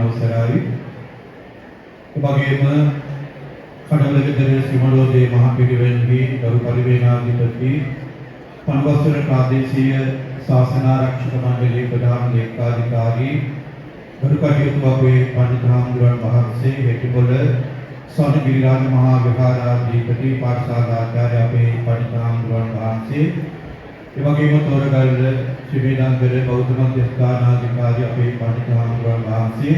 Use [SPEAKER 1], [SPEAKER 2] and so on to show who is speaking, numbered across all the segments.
[SPEAKER 1] අවසරයි. එවැගේම කඩවලගෙදර සිමලෝදේ මහ පිරිවෙන්හි ගරු පරිවේනාධිපති පන්වස්තර ප්‍රාදේශීය ශාසනාරක්ෂක මණ්ඩලයේ ප්‍රධාන ලේකාධිකාරී ගරු කටයුතු අපේ පඬිතු හාමුදුරන් වහන්සේ හෙටිපොළ සොනගිරිරාජ මහා විහාරාධිපති පාඨශාලාචාර්ය අපේ පඬිතු හාමුදුරන් වහන්සේ එවැගේම තොරගල්ල ශ්‍රීමේදාංගල බෞද්ධ මධ්‍යස්ථානාධිකාරී අපේ පඬිතු හාමුදුරන් වහන්සේ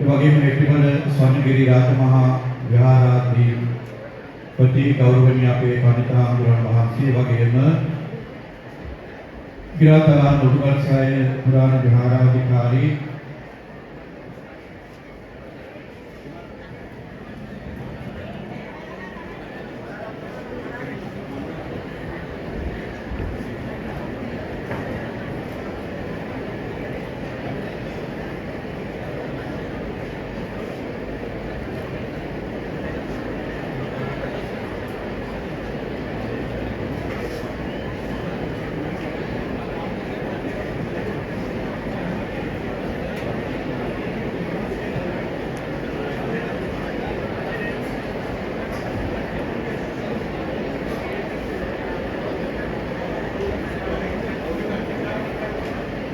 [SPEAKER 1] එවැගේම හෙටිපොළ සොනගිරිරාජ මහා විහාරාධිපති ගෞරවනීය අපේ පඬිතු හාමුදුරන් වහන්සේ එවැගේම ගිරාතලා නුඩුගල්සෑය පුරාණ විහාරාධිකාරී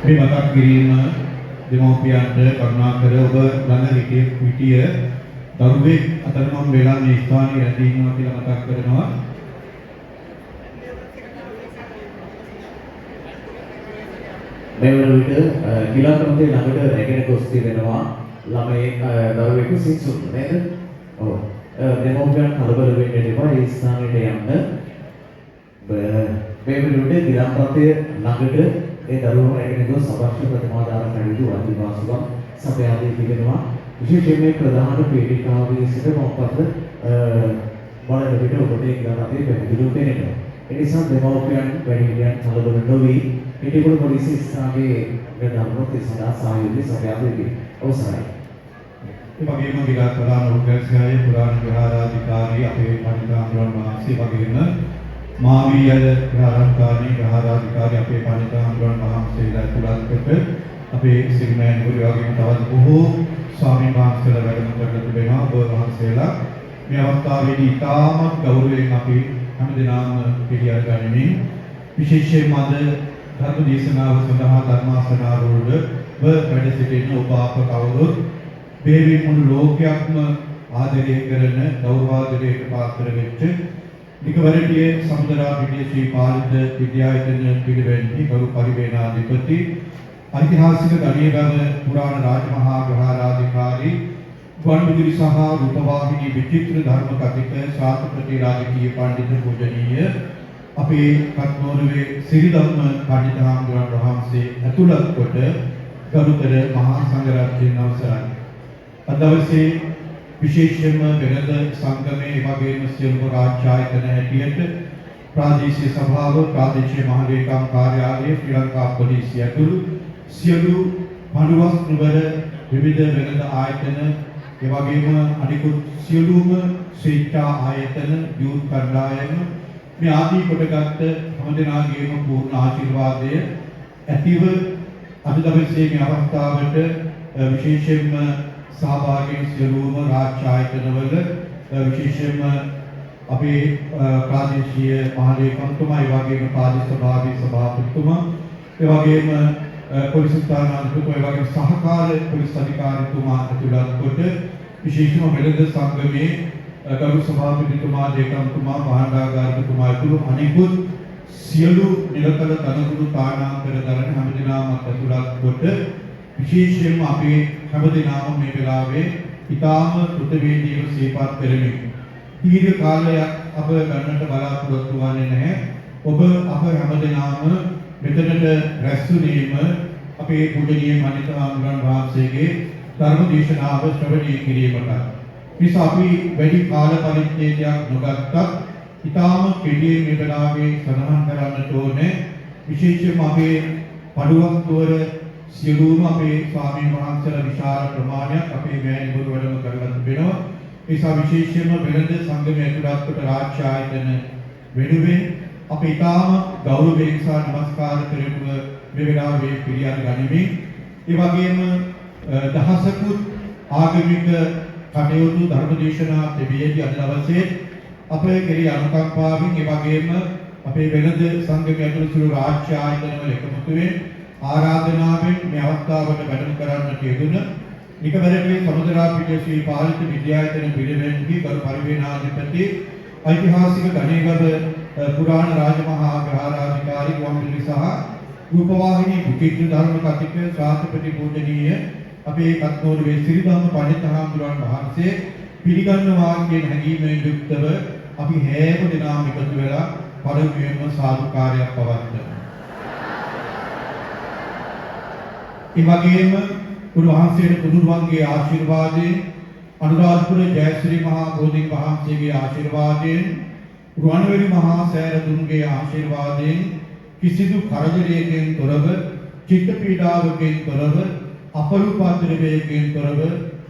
[SPEAKER 1] මේ මතක් කිරීම දෙමෝපියන්ට කරුණාකර ඔබ ළඟ හිටිය දරුවෙක් අතරමං වෙලා මේ ස්ථානයේ රැඳී ඉන්නවා කියලා මතක් කරනවා.
[SPEAKER 2] මේ වන විට ගිලාකමතේ ළඟට රැගෙන ගොස් තිබෙනවා ළමයි දරුවෙකු සිසුන් නේද? ඔව්. දෙමෝපියන් කලබල වෙන්න එපා ඒ ස්ථානයට යන්න. මේ වන විට ගිලාකමතේ ළඟට ඒ දරුවෝ රැගෙන ගොස් අවශ්‍ය ප්‍රතිමාදාන කටයුතු අධිවාසුකම් සපයාදී තිබෙනවා. විශේෂයෙන් මේ ප්‍රධාන පීඩිකාවේ සිට මොකක්ද බලන විට ඔබට ඒ ගානතේ පැහැදිලිව පේනවා. ඒ නිසා දෙමව්පියන් වැඩිහිටියන් කලබල නොවි හෙටිපොළ පොලිස් ස්ථානයේ ගමනොත් සදා සහයෝගය සපයාදී අවසරයි.
[SPEAKER 1] ඒ වගේම ගිරාතලා නුඩුගල්සෑය පුරාණ විහාරාධිකාරී අපේ පඬිතු හාමුදුරන් වහන්සේ වගේම මාවියල විහාරාධිකාරී අපේ පඬිතු හාමුදුරන් වහන්සේලා තුලත් අපේ සිරිමෑන් ගුරු වගේම තවත් බොහෝ ස්වාමීන් වහන්සේලා වැඩම කරලා තිබෙනවා. ඔබ වහන්සේලා මේ අවස්ථාවේදී ඉතාමත් ගෞරවයෙන් අපි හැමදෙනාම පිළිඅර ගනිමින් විශේෂයෙන්ම අද ධර්ම දේශනාව සඳහා ධර්මාසනාරූඪව වැඩ සිටින ඔබ අප කවුරුත් මේ මුළු ලෝකයක්ම ආදරය කරන ගෞරවාදරයට පාත්‍ර වෙච්ච නිකවරටියේ සමුදරාපිටිය ශ්‍රී පාලිත විද්‍යායතන පිළිවෙන්හි ගරු පරිවේනාධිපති ඓතිහාසික ගණේගම පුරාණ රාජමහා විහාරාධිකාරී ගුවන්විදුලි සහ රූපවාහිනී විචිත්‍ර ධර්ම කතික ශාස්ත්‍රපති රාජකීය පඬිතු පූජනීය අපේ කත්නෝරුවේ සිරිධම්ම පඬිතු හාමුදුරන් වහන්සේ ඇතුළත් කොට ගරුතර මහා සංඝරත්නයන් අවසරයි. අද දවසේ විශේෂයෙන්ම වෙනද සංගමයේ වගේම සියලුම රාජ්‍ය ආයතන හැටියට ප්‍රාදේශීය සභාව, ප්‍රාදේශීය මහ ලේකම් කාර්යාලය, ශ්‍රී ලංකා පොලිසිය ඇතුළු සියලු මනුවස් නුවර විවිධ වෙනද ආයතන, ඒ වගේම අනිකුත් සියලුම ස්වේච්ඡා ආයතන, යුත් කණ්ඩායම මේ ආදී කොටගත් හැමදෙනාගේම පූර්ණ ආශිර්වාදය ඇතිව අද දවසේ මේ අවස්ථාවට විශේෂයෙන්ම සහභාගී සියලුම රාජ්‍ය ආයතනවල විශේෂයෙන්ම අපේ ප්‍රාදේශීය මහ ලේකම්තුමා, ඒ වගේම ප්‍රාදේශ සභාවේ සභාපතිතුමා, ඒ වගේම පොලිස් ස්ථානාධිපතිතුමා, ඒ වගේම සහකාර පොලිස් අධිකාරීතුමා ඇතුළත් කොට විශේෂම වෙළඳ සංගමේ ගරු සභාපතිතුමා, ලේකම්තුමා, මහානාගාරිකතුමා ඇතුළු අනෙකුත් සියලු නිරතල තනතුරු තානාන්තර දරන හැමදෙනාම ඇතුළත් කොට විශේෂයෙන්ම අපේ හැමදෙනාම මේ වෙලාවේ ඉතාම කෘතවේදීව සිහිපත් කරමින් දීර්ඝ කාලයක් අප ගන්නට බලාපොරොත්තු වන්නේ නැහැ. ඔබ අප හැමදෙනාම මෙතනට රැස්ුනේම අපේ පූජනීය පඬිතු හාමුදුරන් වහන්සේගේ ධර්ම දේශනාව ශ්‍රවණය කිරීමට. නිසා අපි වැඩි කාල පරිච්ඡේදයක් නොගත්තත් ඉතාම කෙටියෙන් මේ වෙලාවේ සඳහන් කරන්නට ඕනේ. විශේෂයෙන්ම අපේ පඩුවක් නුවර සියලුම අපේ ස්වාමීන් වහන්සේලා විශාල ප්‍රමාණයක් අපේ මෑණිවරු වැඩම කරලා තිබෙනවා. ඒ නිසා විශේෂයෙන්ම වෙළඳ සංගමයේ ඇතුළත් කොට රාජ්‍ය ආයතන වෙනුවෙන් අපි ඉතාම ගෞරවයෙන් සහ නමස්කාර කරමින් මේ වෙලාවේ පිළිඅර ගනිමින් ඒ වගේම දහසකුත් ආගමික කටයුතු ධර්මදේශනා දෙවියන්ගේ අද දවසේ අපේ කෙරෙහි අනුකම්පාවෙන් ඒ වගේම අපේ වෙළඳ සංගමයේ ඇතුළු සුළු රාජ්‍ය ආයතනවල එකමුතුවෙන් ආරාධනාවෙන් මේ අවස්ථාවට වැඩම කරන්නට යෙදුන නිකබරගේ සමුද්‍රා පිටිය ශ්‍රී පාලිත විද්‍යායතන පිරිවෙන්ගේ ගරු පරිවේනාධිපති ඓතිහාසික ගණේගම පුරාණ රාජමහා විහාරාධිකාරී ගුවන්විදුලි සහ රූපවාහිනී බුකිත් ධර්ම කතික ශාස්ත්‍රපති පූජනීය අපේ කත්නෝරුවේ සිරිධම්ම පඬිතුහාමුදුරන් වහන්සේ පිළිගන්නවා කියන හැඟීමෙන් යුක්තව අපි හැම දිනම එකතු වෙලා පරිවෙන්ම සාදුකාරයක් පවත්වනවා. ඒ වගේම උන්වහන්සේට පුදුරුවන්ගේ ආශිර්වාදයෙන් අනුරාධපුර ජයශ්‍රී මහා බෝධින් වහන්සේගේ ආශිර්වාදයෙන් රුවන්වැලි මහා සෑරදුන්ගේ ආශිර්වාදයෙන් කිසිදු කරදරයකින් තොරව චිත්ත පීඩාවකින් තොරව අපලුපද්‍රවයකින් තොරව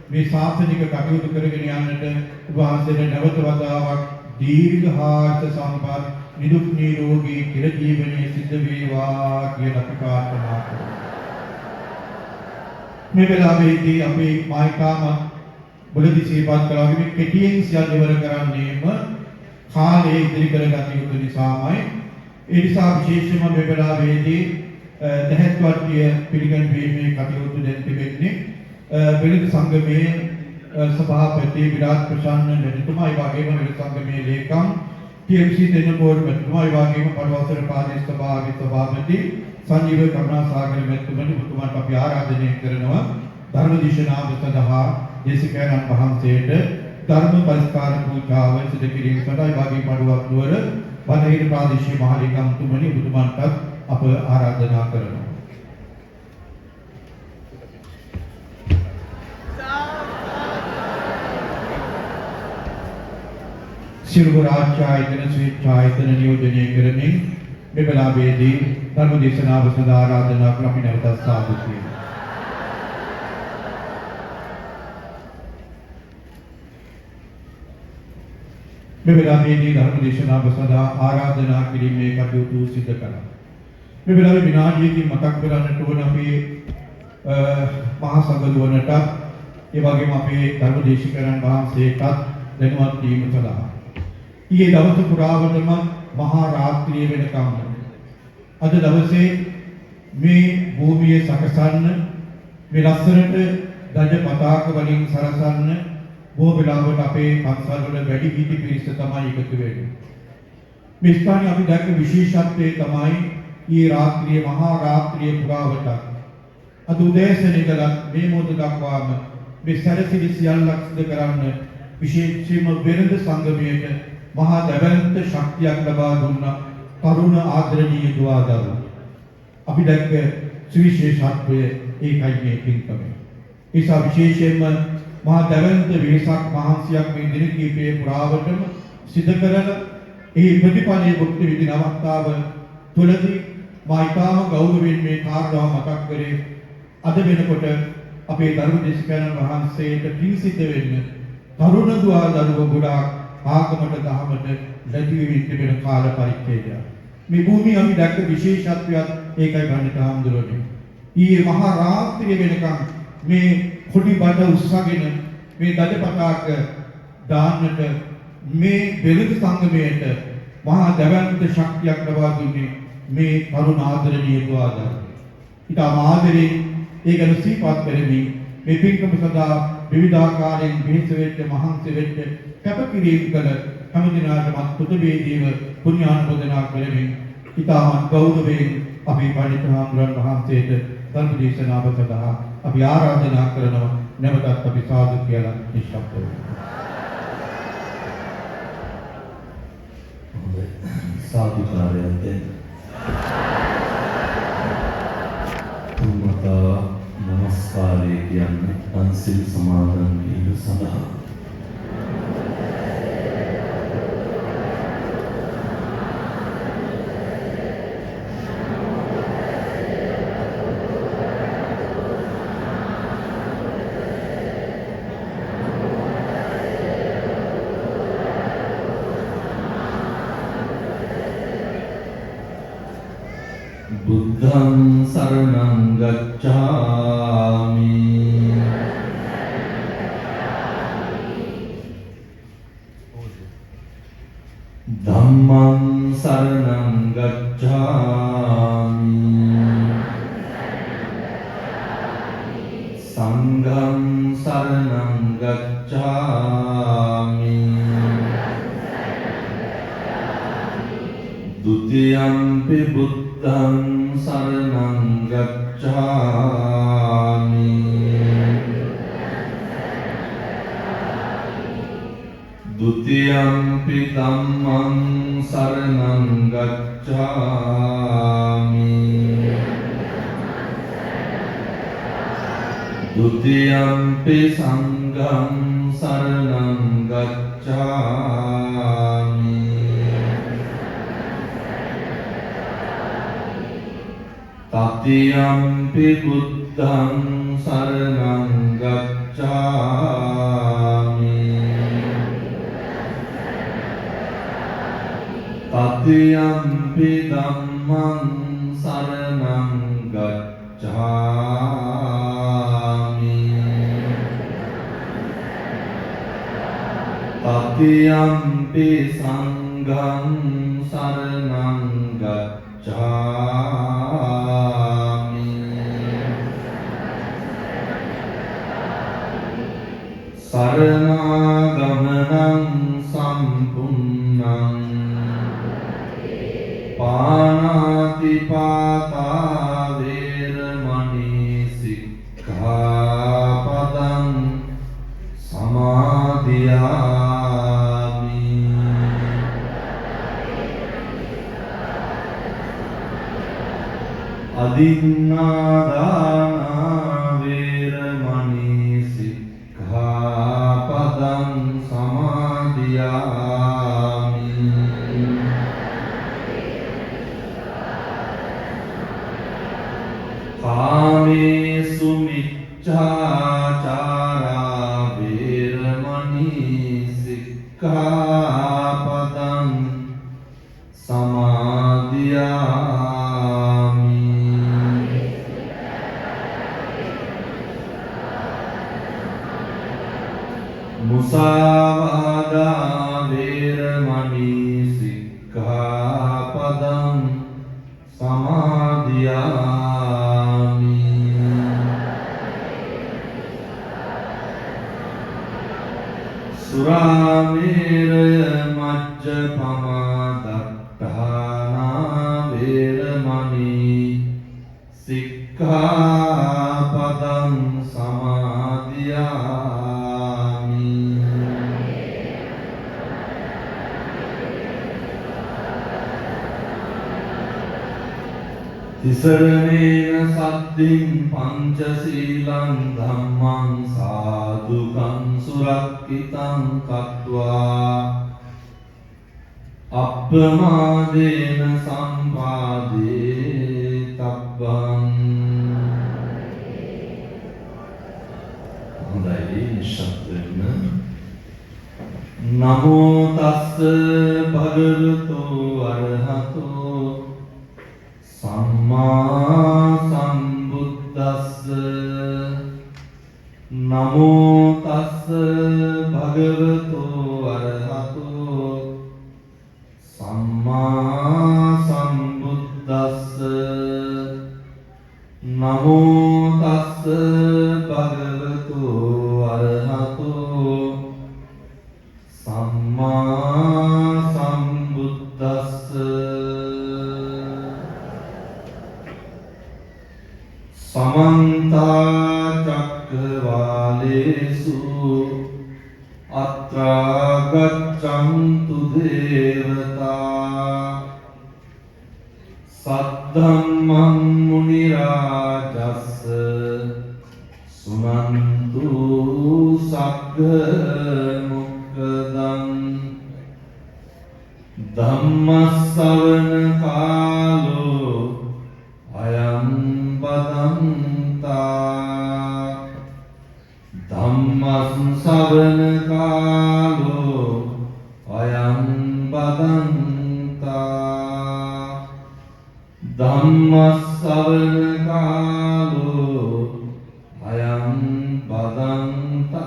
[SPEAKER 1] මේ ශාසනික කටයුතු කරගෙන යන්නට උන්වහන්සේට නැවත වතාවක් දීර්ඝායුෂ සම්පත් නිදුක් නිරෝගී චිර ජීවනයේ සිද්ධ වේවා කියලා අපි ප්‍රාර්ථනා කරමු. මේ වෙලාවේදී අපි මායිකාම බුලදී සිහිපත් කළා වගේ කෙටියෙන් සියල්ල ඉවර කරන්නේම කාලය ඉදිරි කරගත යුතු නිසාමයි. ඒ නිසා විශේෂයෙන්ම මේ වෙලාවේදී දැහැත් වට්ටිය පිළිගැන්වීමේ කටයුතු දැන් තිබෙන්නේ වෙළඳ සංගමයේ සභාපති විරාජ් ප්‍රසන්න මැතිතුමා, ඒ වගේම වෙළඳ සංගමයේ ලේකම් TMC දෙන්නපෝර මැතිතුමා, ඒ වගේම පළවසර ප්‍රාදේශ සභාවේ සභාපති සංජීව කරුණාසාගර මැතිතුමාට අපි ආරාධනය කරනවා ධර්ම දේශනාව සඳහා දේශකයන්න් වහන්සේට ධර්ම පරිස්කාර පූජාව සිදු කිරීම සඳහා ඒ වගේම පඩුවක් නුවර බටහිර ප්‍රාදේශීය මහලේකම්තුමනි ඔබතුමාටත් අප ආරාධනා කරනවා. සියලු රාජ්‍ය ආයතන ස්වේච්ඡායතන නියෝජනය කරමින් මේ වෙලාවේදී ධර්ම දේශනාව සඳහා ආරාධනා කර අපි නැවතත් සාදු කියමු. මේ වෙලාවේදී ධර්ම දේශනාව සඳහා ආරාධනා කිරීමේ කටයුතු සිදු කරනවා. මේ වෙලාවේ විනාඩියකින් මතක් කරන්නට ඕන අපේ මහා සංඝදුවනට ඒ වගේම අපේ ධර්ම දේශකයන්න් වහන්සේටත් දැනුවත් වීම සඳහා ඊයේ දවස පුරාවටම මහා රාත්‍රිය වෙනකම් අද දවසේ මේ භූමිය සකසන්න මේ ලස්සනට ධජ පතාක වලින් සරසන්න බොහෝ වෙලාවට අපේ පන්සල් වල වැඩි හිටි පිරිස තමයි එකතු වෙන්නේ. මේ ස්ථානයේ අපි දැක්ක විශේෂත්වය තමයි ඊයේ රාත්‍රියේ මහා රාත්‍රිය පුරාවට අද උදෑසන ඉඳලා මේ මොහොත දක්වාම මේ සැරසිලි සියල්ලක් සිදු කරන්න විශේෂයෙන්ම වෙළඳ සංගමයට මහා දැවැන්ත ශක්තියක් ලබා දුන්නා තරුණ ආදරණීය දුවදරුවෝ. අපි දැක්ක සුවිශේෂත්වය ඒකයි මේ පින්කම. ඒසා විශේෂයෙන්ම මහා දැවැන්ත වෙහසක් මහන්සියක් මේ දින කිහිපයේ පුරාවටම සිදු කරන ඒ ප්‍රතිපලයේ භුක්ති විඳින අවස්ථාව තුළදී මා ඊටම ගෞරවයෙන් මේ කාරණාව මතක් කරේ. අද වෙනකොට අපේ ධර්ම දේශකයන්න් වහන්සේට පින් සිද්ධ වෙන්න තරුණ දුවදරුවෝ ගොඩාක් ආගමට දහමට ලැබී වෙමින් තිබෙන කාල පරිච්ඡේදය. මේ භූමිය අපි දැක්ක විශේෂත්වයක් ඒකයි ගන්නට හාමුදුරුවනේ. ඊයේ මහා රාත්‍රිය වෙනකම් මේ කොඩි බඩ උස්සගෙන මේ දඩ පතාක දාන්නට මේ වෙළඳ සංගමයට මහා දැවැන්ත ශක්තියක් ලබා දුන්නේ මේ තරුණ ආදරණීය දුවදරුවෝ. ඊට ආදරේ ඒ ගැන සිහිපත් කරමින් මේ පින්කම සඳහා විවිධාකාරයෙන් වෙහෙස වෙච්ච මහන්සි වෙච්ච කැපකිරීම කළ හැම දිනකටම පුදුවේදීව පුණ්‍යානුමෝදනා කරමින් ඊටම ගෞරවයෙන් අපි පඬිතුහාමුදුරන් වහන්සේට ධර්ම දේශනාව සඳහා අපි ආරාධනා කරනවා. නැවතත් අපි සාදු කියලා නිශ්ශබ්ද වෙමු.
[SPEAKER 2] සාදුකාරයෙන් තුමතා නමස්කාරය කියන්නේ පන්සිල් සමාදන් වීම සඳහා බුද්ධං සරණං ගච්ඡාමි
[SPEAKER 3] ධම්මං සරණං ගච්ඡාමි සංඝං සරණං ගච්ඡාමි ဒုတိယံ පි බුද්ධං සරණං ගච්ඡාමි ဒုတိယံ පි ධම්මං සරණං ගච්ඡාමි ဒုတိယံ පි සංඝං සරණං ගච්ඡාමි တတိယံ පි බුද්ධං සරණං ගච්ඡාමි တတိယံ පි ධම්මං සරණං ගච්ඡාමි တတိယံ පි සංඝං සරණං ගච්ඡාමි สรณากมนังสัมปุณนังปานาติปาตาเวรมณีสิกขาปดังสมาธิยามิ อดินนาดานาเวรมณีสิกขาปดังสมาธิยามิ กาเมสุมิจฉาจาราเวรมณีสิกขาปดังสมาธิยามิ มุสาวาทาเวรมณีสิกขาปดังสมาธิยามิ สุราเมรยมัจจปมาดัฏฐานาเวรมณีสิกขาปดังสมาธิยามิ තිසරණේන සද්ධින් පංචශීලං ධම්මං සාදුකං සුරක්ඛිතං කତ୍වා අප්පමාදේන සම්පාදේ තබ්බං. හොඳයි නිශ්ශබ්ද වෙන්න. නමෝ තස්ස භගවතු අරහතෝ සම්මා සම්බුද්දස්ස. නමෝ තස්ස භගවතු අරහතෝ සම්මා සම්බුද්දස්ස. නමෝ තස්ස භගවතු අරහතෝ සම්මා සම්බුද්දස්ස. समन्ता चक्रवालेषु अत्रा गच्छन्तु देवता सद्धम्मं मुनिराजस्स सुनन्तु सग्ग मुक्कदं धम्मස්සවන කාලෝ අයං බදන්තා. ධම්මස්සවන කාලෝ අයං බදන්තා. ධම්මස්සවන කාලෝ අයං බදන්තාති.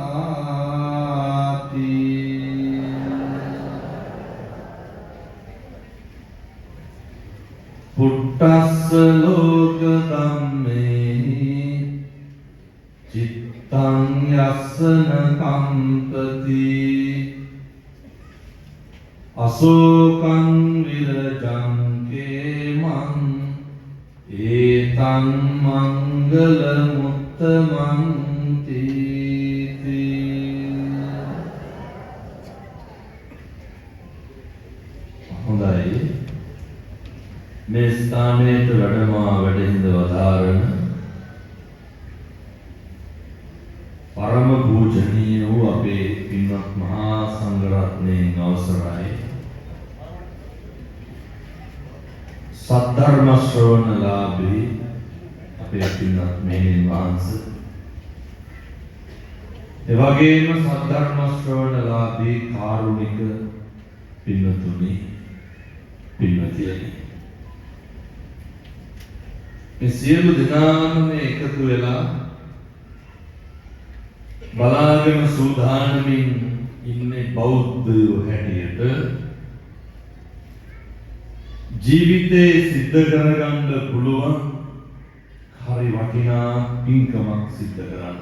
[SPEAKER 3] යස්සන කම්පති අසෝකං විරජං කේමං ඒතං මංගල මුත්තමං තීති. හොඳයි, මේ ස්ථානයට වැඩමා වැඩහිඳ වදාරන පරම පූජනීය වූ අපේ පින්වත් මහා සංඝරත්නයන් අවසරයි සද්ධර්ම ශ්‍රවණලාභී අපේ පින්වත් මෙහෙණින් වහන්සේ, එවැගේම සද්ධර්ම ශ්‍රවණලාභී කාරුණික පින්වතුනි, පින්වතියනි, මේ සියලු දෙනාම මේ එකතු වෙලා බලාගෙන සූදානමින් ඉන්නේ බෞද්ධයෝ හැටියට ජීවිතේ සිද්ධ කරගන්න පුළුවන් හරි වටිනා පින්කමක් සිද්ධ කරන්න.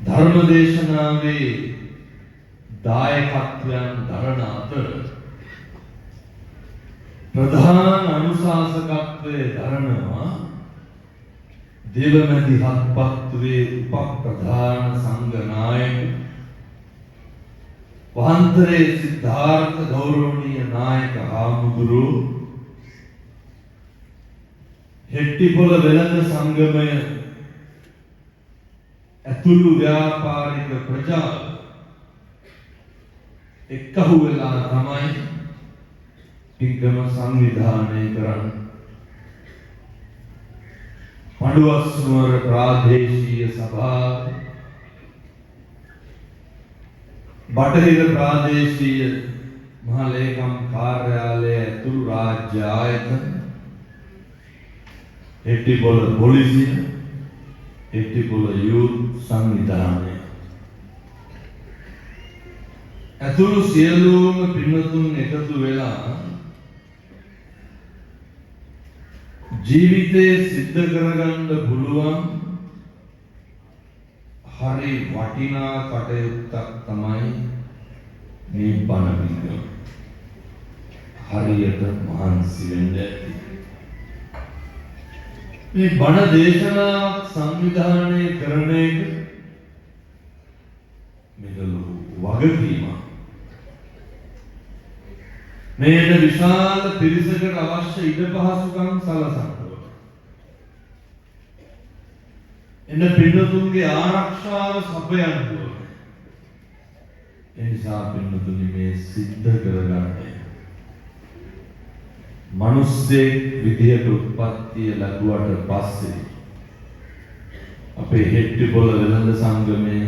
[SPEAKER 3] ධර්මදේශනාවේ දායකත්වයන් දරන අතර ප්‍රධාන අනුශාසකත්වයේ දරනවා දේවමැදි හත්පත්තුවේ උපප්‍රධාන සංඝ නායක වහන්තරේ සිද්ධාර්ථ ගෞරවනීය නායක හාමුදුරුවෝ, හෙට්ටිපොළ වෙළඳ සංගමය ඇතුළු ව්‍යාපාරික ප්‍රජාව එක්කහු වෙලා තමයි පින්කම සංවිධානය කරන්නේ. පඬුවස්නුවර ප්‍රාදේශීය සභාව, බටහිර ප්‍රාදේශීය මහ ලේකම් කාර්යාලය ඇතුළු රාජ්‍ය ආයතන, හෙට්ටිපොළ පොලිසිය, හෙට්ටිපොළ යුත් සංවිධානය ඇතුළු සියලුම පින්වතුන් එකතු වෙලා ජීවිතේ සිද්ධ කරගන්න පුළුවන් හරි වටිනා කටයුත්තක් තමයි මේ බණ පින්කම. හරියට මහන්සි වෙන්න ඇති. මේ බණ දේශනාවක් සංවිධානය කරන එක මේක ලොකු වගකීමක්. මේට විශාල පිරිසකට අවශ්‍ය ඉඩ පහසුකම් සලසන්න ඕන. එන්න පින්වතුන්ගේ ආරක්ෂාව සපයන්න ඕන. ඒ නිසා පින්වතුනි, මේ සිද්ධ කරගන්නේ මිනිස්සෙක් විදියට උත්පත්තිය ලැබුවට පස්සේ අපේ හෙට්ටිපොළ වෙළඳ සංගමයේ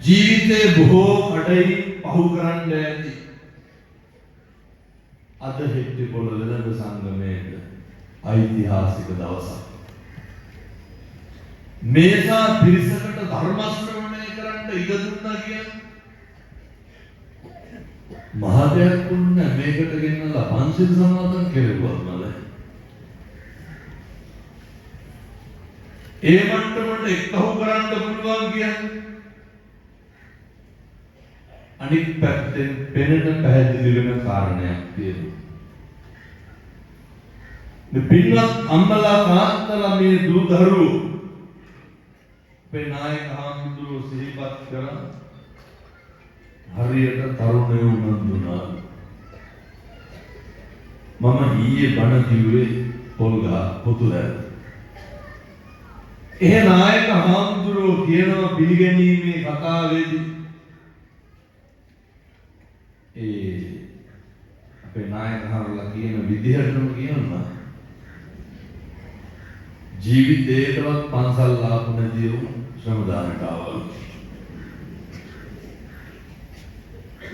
[SPEAKER 3] ජීවිතේ බොහෝ කඩයි පහු කරන්න ඇති. අද හෙට්ටිපොළ වෙළඳ සංගමයේ ඓතිහාසික දවසක්. මේසා පිරිසකට ධර්ම ශ්‍රවණය කරන්න ඉඩ දුන්නා කියන්නේ මහදයක් වුණ මේකට ගෙන්නලා පන්සිල් සමාදන් කෙරුවා නේද? ඒ මට්ටමට එක්කහු කරන්න පුළුවන් කියන්නේ අනික් පැත්තෙන් පෙනෙන පැහැදිලි වෙන කාරණයක් තියෙනවා. මේ පින්වත් අම්මලා තාත්තලා මේ දූ දරුවෝ අපේ නායක හාමුදුරුවෝ සිහිපත් කරා හරියට තරුණයෝ උනන්දුනා. මම ඊයේ බණ කිව්වේ පොල්ගහ පුතුලැල. ඒ නායක හාමුදුරුවෝ කියනවා පිළිගැනීමේ කතාවේදී අපේ නායක හාමුදුරුවෝ කියන විදිහටම කියනවා ජීවිතේටවත් පන්සල් ආපු නැති වුන් ශ්‍රමදානට ආවලු.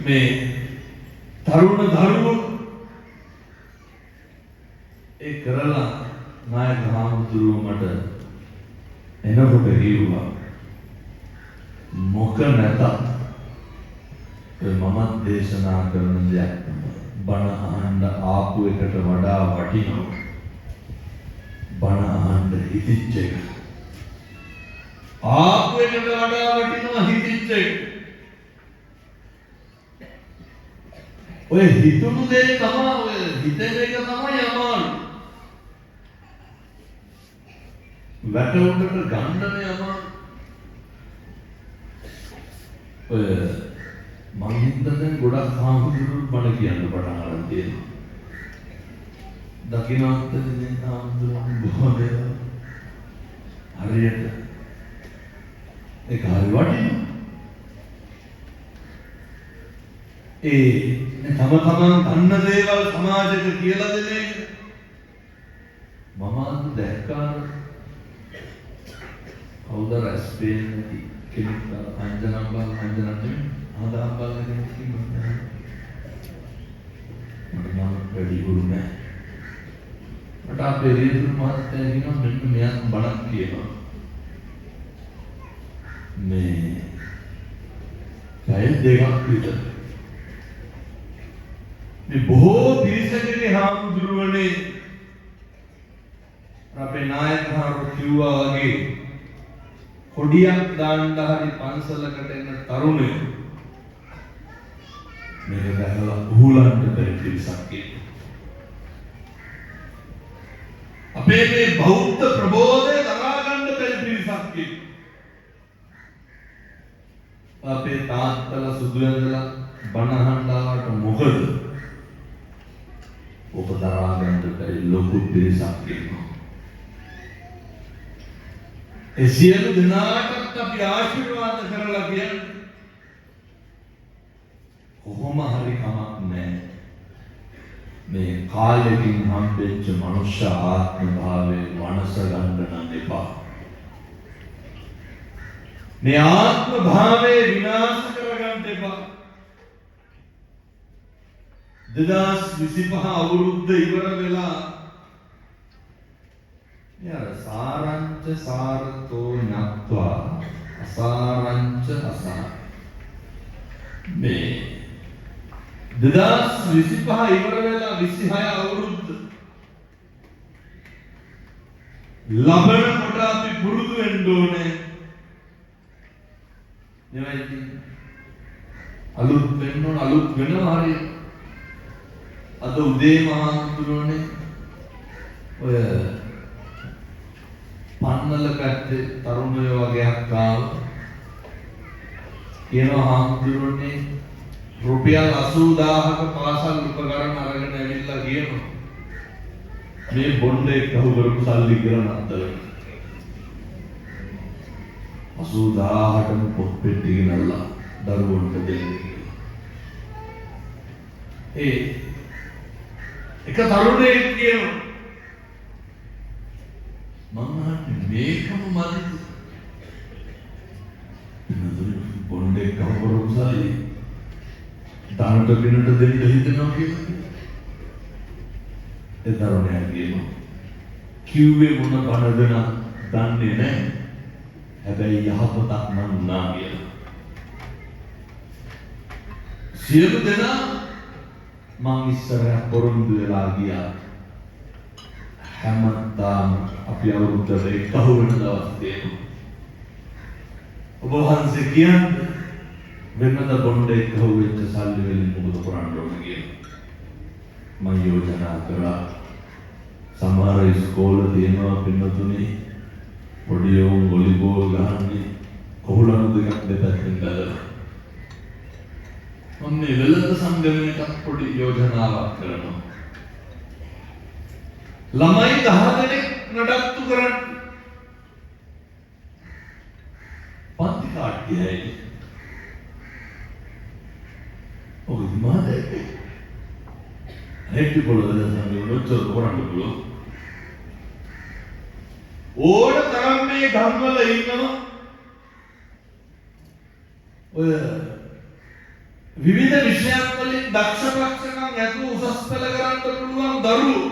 [SPEAKER 3] මේ තරුණ දරුවෝ ඒ කරලා නායක හාමුදුරුවෝ මට එනකොට කිව්වා මොක නැතත් මමත් දේශනා කරන දෙයක් බණ අහන්න ආපු එකට වඩා වටිනවා බණ අහන්න හිතිච්ච එක. ආපු එකට වඩා වටිනවා හිතිච්ච එක. ඔය හිතුණු දේ තමයි ඔය හිතන එක තමයි අමාරු. වැටුණට ගන්නනේ අමාරු. ඔය මං හිතන දැන් ගොඩක් හාමුදුරුවෝ බණ කියන්න පටන් ගන්න තියෙනවා. දකින්නත් දැන් හාමුදුරුවෝ බොහෝ දේවල් හරියට ඒක හරි වටිනවා. තම තමන් දන්න දේවල් සමාජයට කියලා දෙන එක මම අද දැක්කා කවුද රැස්පේන් නැති කෙනෙක් අංජනම් ආදාම්බල් කෙනෙක් ඉන්නවා. මට නම් වැඩි හුරු නැහැ. මට අපේ රීතුරු මහත්තයා කියනවා මෙන්න මෙයාත් බණක් කියනවා. මේ පැය දෙකක් විතර මේ බොහෝ පිරිසකගේ හාමුදුරුවනේ අපේ නායක හාමුදුරුවෝ කිව්වා වගේ කොඩියක් දාන්න හරි පන්සලකට එන තරුණයෝ මේක දැකලා උහුලන්න බැරි පිරිසක් ඉන්නවා. අපේ මේ බෞද්ධ ප්‍රබෝධය දරා ගන්න බැරි පිරිසක් ඉන්නවා. අපේ තාත්තලා සුදු ඇඳලා බණ අහන්න ආවට මොකද? ඔබ දරා ගන්න බැරි ලොකු පිරිසක් ඉන්නවා. ඒ සියලු දෙනාටත් අපි ආශිර්වාද කරලා කියන්නේ කොහොම හරි කමක් නැහැ. මේ කාලෙකින් හම්බෙච්ච මනුෂ්‍ය ආත්ම භාවයේ වනස ගන්න නම් එපා. මේ ආත්ම භාවයේ විනාශ කරගන්න එපා. 2025 අවුරුද්ද ඉවර වෙලා යාර සාරංච සාරතෝ නත්වා අසාරංච අසාර මේ 2025 ඉවර වෙලා 26 අවුරුද්ද ලබනකොට අපි පුරුදු වෙන්න ඕනේ. නෙවෙයි අලුත් වෙන්න ඕන අලුත් වෙනවා හරිය. අද උදේ මහතුරුනේ ඔය පන්නල පැත්තේ තරුණයෝ වගේක් ආවා. කියනවා හාමුදුරනේ රුපියල් 80000ක පාසල් උපකරණ අරගෙන ඇවිල්ලා කියනවා මේ බොණ්ඩේ කහු කරපු සල්ලි කියලා නත්තර 80000ටම පොත් පෙට්ටිය ගෙනල්ලා දරුවන්ට දෙන්නේ. එක තරුණයෙක් කියනවා මම මේකම මදිද? බොණ්ඩේ කහු කරපු සල්ලි දානට පිනට දෙන්න හිතනවා කියලා. ඒ තරුණයා කියනවා කිව්වේ මොන බණද නම් දන්නේ නැහැ. හැබැයි යහපතක් නම් නා කියලා. සියලු දෙනා මං ඉස්සරහ පොරොන්දු වෙලා ගියා. හැමදාම අපි අවුරුද්දට එකහු වෙන දවස් දෙනවා. ඔබ වහන්සේ කියන්නේ වෙනද බොණ්ඩේ එකහු වෙච්ච සල්ලි වලින් මොකද කරන්න ඕන කියලා. මම යෝජනා කරා සමහර ඉස්කෝල තියෙනවා පින්නතුනේ පොඩි උන් වොලිබෝල් ගහන්නේ කොහොලන දෙකක් දෙපැත්තෙන් දාලා. මම මේ වෙළඳ සංගමයකට පොඩි යෝජනාවක් කරනවා. ළමයි 10 දෙනෙක් නඩත්තු කරන්න. පන්ති කාඩ්‍යයි. ඔය මාදේ. හෙට්ටි පොළොවේ සංගමවල උත්තර කරන්න පුළුවන්. ඕන තරම් මේ ගම්වල ඉන්නවා ඔය විවිධ විෂයන් වලින් දක්ෂකම් ඇතුළු උසස් පෙළ කරන්න පුළුවන් දරුවෝ.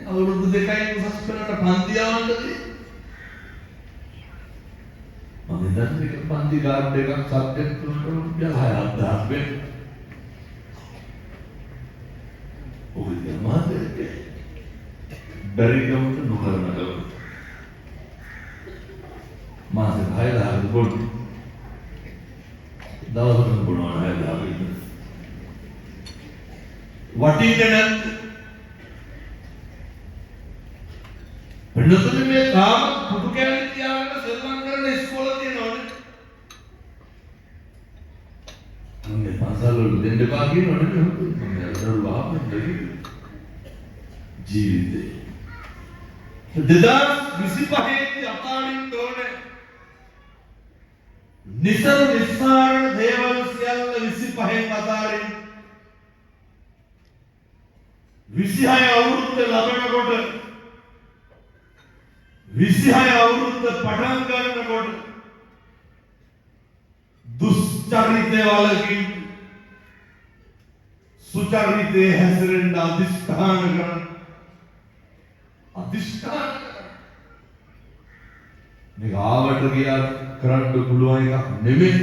[SPEAKER 3] අවුරුදු 2යි උසස් පෙළට පන්ති යවන්නදී මම දැන් පන්ති ගාඩ් එකක් සබ්ජෙක්ට් වලට රුපියල් 6000ක් වෙන්න. ඔය ගමතේ බැරිකමට නොකරනකම මාසේ 6ක් බොන්න දවසකට බොනවා 6ක් විතර වටින්නේ නැත් වෙනතුනේ මේ තාම පුදු කැලේ තියාගෙන සෙල්ලම් කරන ඉස්කෝල තියෙනවනේ අන්නේ පන්සල් වල දෙන්න එපා කියනවනේ මම දරුවෝ වහපන් ජීවිතේ 2025 අතාරින්න ඕනේ නිසරු නිස්සාරණ දේවල් සියල්ල 25 අතාරින්න 26 අවුරුද්ද ලබනකොට 26 අවුරුද්ද පටන් ගන්නකොට දුස්චරිතය වලකින් සුචරිතේ හැසිරෙන්න අධිෂ්ඨාන කරන අධිෂ්ඨාන මේක ආවට ගියා කරන්න පුළුවන් එකක් නෙමෙයි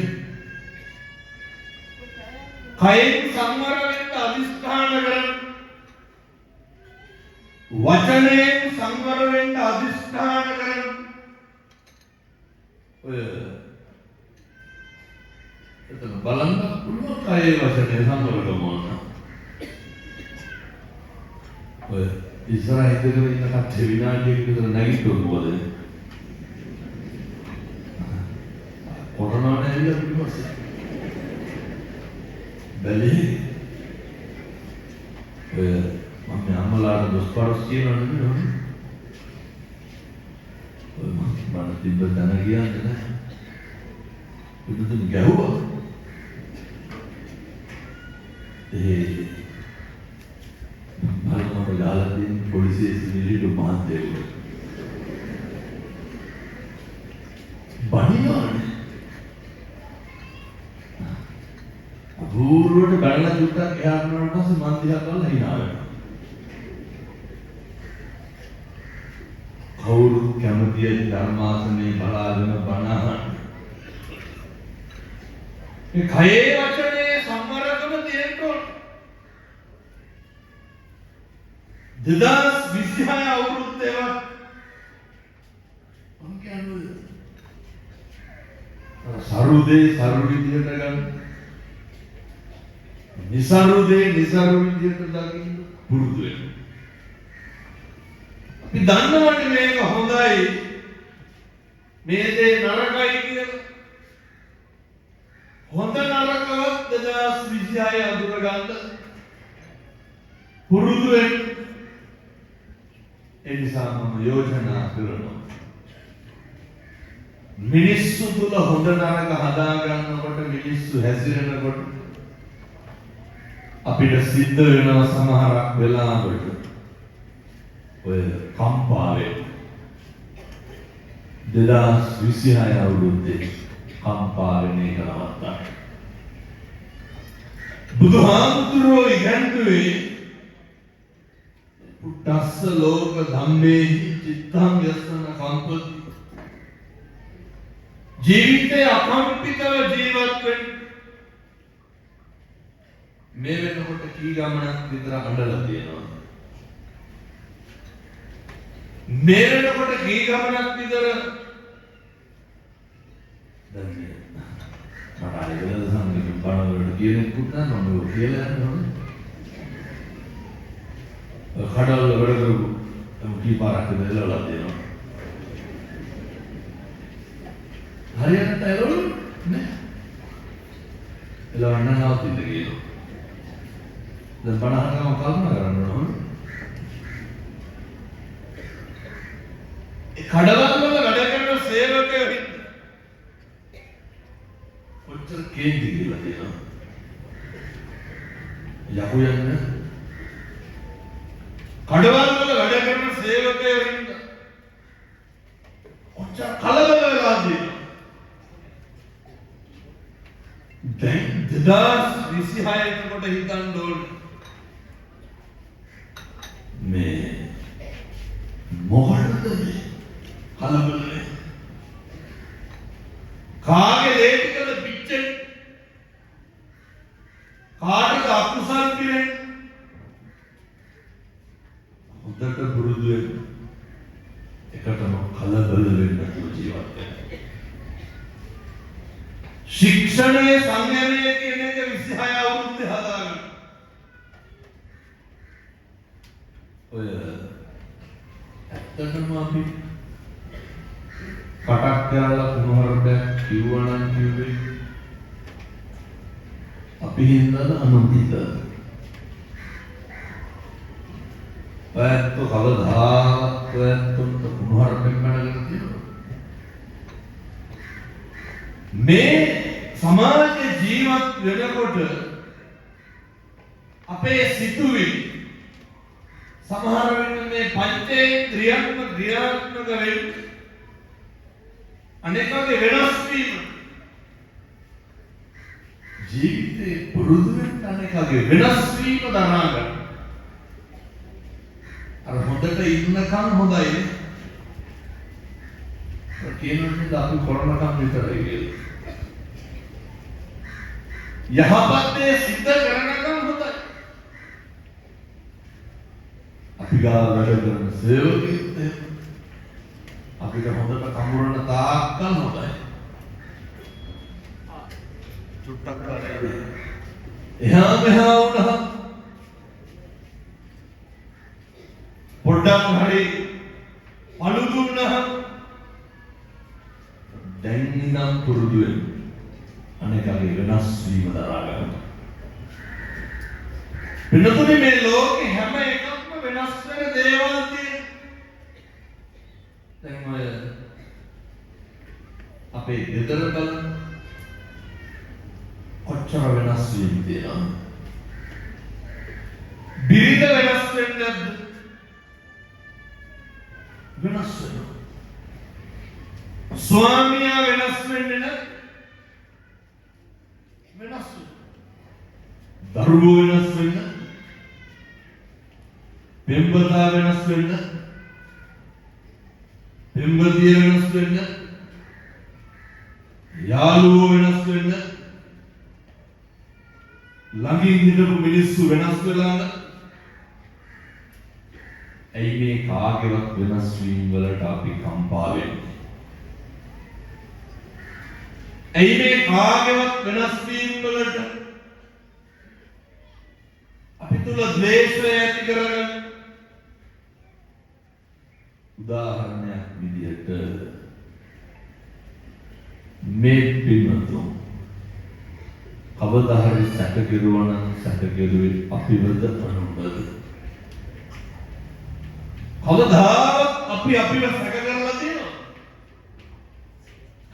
[SPEAKER 3] කයෙන් සංවර වෙන්න අධිෂ්ඨාන කරන වචනයෙන් සංවර වෙන්න අධිෂ්ඨාන කරන ඔය එතන බලන්න පුළුවන් කයේ වචනේ සංවර කරනවා ඔය ඉස්සරහ ඉඳගෙන ඉන්න කච්චේ විනාඩියක විතර නැගිටින්න මොකද කොරෝනා නැවිලා පිටුපස්සේ බැලේ ඔය මම අම්මලාට දොස්පරස් කියනවා නෙමෙයි ඔය මම තිබ්බ දන කියන්නේ නැහැ පිටුතුන් ගැහුවා මම දාලා තියෙන පොලිසිය සිවිලි මාධ්‍යවල බණිනවනේ අපූර්වට බැලලා දුක්ඛ එහාට යනකොට පස්සේ මන් දිහා බලලා hina වෙනවා කවුරුත් කැමතියි ධර්මාසනේ බලාගෙන බණ අහන්න මේ කයේ වචනේ සම්වරකම තියෙන්න ඕන 2026 අවුරුද්දේවත් මම කියන්නේ සරුදේ සරු විදියට ගන්න නිසරුදේ නිසරු විදියට දකින්න පුරුදු වෙන්න අපි දන්නවනේ මේක හොඳයි මේ දේ නරකයි කියලා හොඳ නරකවත් 2026 අඳුර ගන්න පුරුදු වෙන්න එනිසා මම යෝජනා කරනවා මිනිස්සු තුල හොඳ නරක හදා ගන්නකොට මිනිස්සු හැසිරෙනකොට අපිට සිද්ධ වෙනවා සමහරක් වෙලාවට ඔය කම්පාවේ 2026 අවුරුද්දේ කම්පාවෙන්නේ කරවත්තා බුදුහාමුදුරුවෝ ඉගැන්වුවේ පුට්ටස්ස ලෝක ධම්මේහි චිත්තං යස්සන කම්පති ජීවිතේ අකම්පිතව ජීවත් වෙන්න මේ වෙනකොට කී ගමනක් විතර අඬලා තියෙනවා මේ වෙනකොට කී ගමනක් විතර දැන් මට ආයෙත් සංගීත බණවලට කියනෙකුත් නැහැ මම ඔය කියලා යනවා කඩවල වැඩ කරපු කී පාරක් දෙලවලා තියෙනවා හරියට එළවලු නෑ එළවන්න නවතින්න කියනවා දැන් බණ අහනකම කල්පනා කරන්න ඕන ඒ කඩවල වල වැඩ කරන සේවකයෝ කොච්චර කේන්ති කියලා තියෙනවා යකු යන්නේ කඩවල වල වැඩ කරන සේවකයෝ ඉන්න කොච්චර කලබල වෙලා තියෙනවා දැන් 2026 කොට හිතන්න ඕනේ මේ මොකටද මේ කලබල කාගේ දේටිකද පිච්චෙන් කාටද අකුසල් පිරෙන් හොඳට පුරුදු වෙන්න. එකටම කලබල වෙන්න නැතුව ජීවත් වෙන්න. ශික්ෂණයේ සංයමය කියන එක 26 අවුරුද්දේ හදාගන්න. ඔය ඇත්තටම අපි කටක් කරලා කුණුහරුපයක් කිව්වනම් කිව්වේ අපි හින්දාද අනුන්ද? ඔයත් කවදාවත් ඔයත් කුණුහරුපෙන් මැනගෙන තියෙනවා. මේ සමාජයේ ජීවත් වෙනකොට අපේ සිතුවිලි සමහර වෙලට මේ පංචේන්ද්‍රියන්ම ක්‍රියාත්මක වෙන්නේ අනේකගේ වෙනස් වීම ජීවිතේ පුරුදු වෙන අනේකගේ වෙනස් වීම දරා ගන්න. අර හොඳට ඉන්නකම් හොඳයි. කියනොත් අපි කොරණකම් විතරයි කියලා. යහපත් සිද්ධ කරනකම් හොඳයි. අපි ගාව වැඩ කරන සේවකයෙක් අපිට හොඳට කඹරන තාක්කල් හොඳයි. චුට්ටක් කරේ. එහා මෙහා වුණා. පොඩ්ඩක් හරි පළු දුන්නා. දැන් නම් පුරුදු වෙන්න. අනේකගේ වෙනස් වීම දරා ගන්න. වෙනතුනේ මේ ලෝකේ හැම එකක්ම වෙනස් වෙන දේවල් තියෙනවා. දැන් ඔය අපේ ගෙදර බලන්න කොච්චර වෙනස් වීම තියෙනවද? බිරිඳ වෙනස් වෙන්නේ නැද්ද? වෙනස් වෙනවා. ස්වාමියා වෙනස් වෙන්නේ නැද්ද? වෙනස් වෙනවා. දරුවෝ වෙනස් වෙන්නේ නැද්ද? පෙම්වතා වෙනස් වෙන්න, පෙම්වතිය වෙනස් වෙන්න, යාළුවෝ වෙනස් වෙන්න, ළඟින් හිටපු මිනිස්සු වෙනස් වෙලා නැ. ඇයි මේ කාගේවත් වෙනස් වීම වලට අපි කම්පා වෙන්නේ? ඇයි මේ කාගේවත් වෙනස් වීම වලට අපි තුල ද්වේෂය ඇති කරගන්නේ? උදාහරණයක් විදිහට මේ පින්වතුන් කවදා හරි සැකකිරුවා නම් සැකකිරුවේ අපිවද අනුන්වද? කවදාවත් අපි අපිව සැක කරලා තියෙනවා?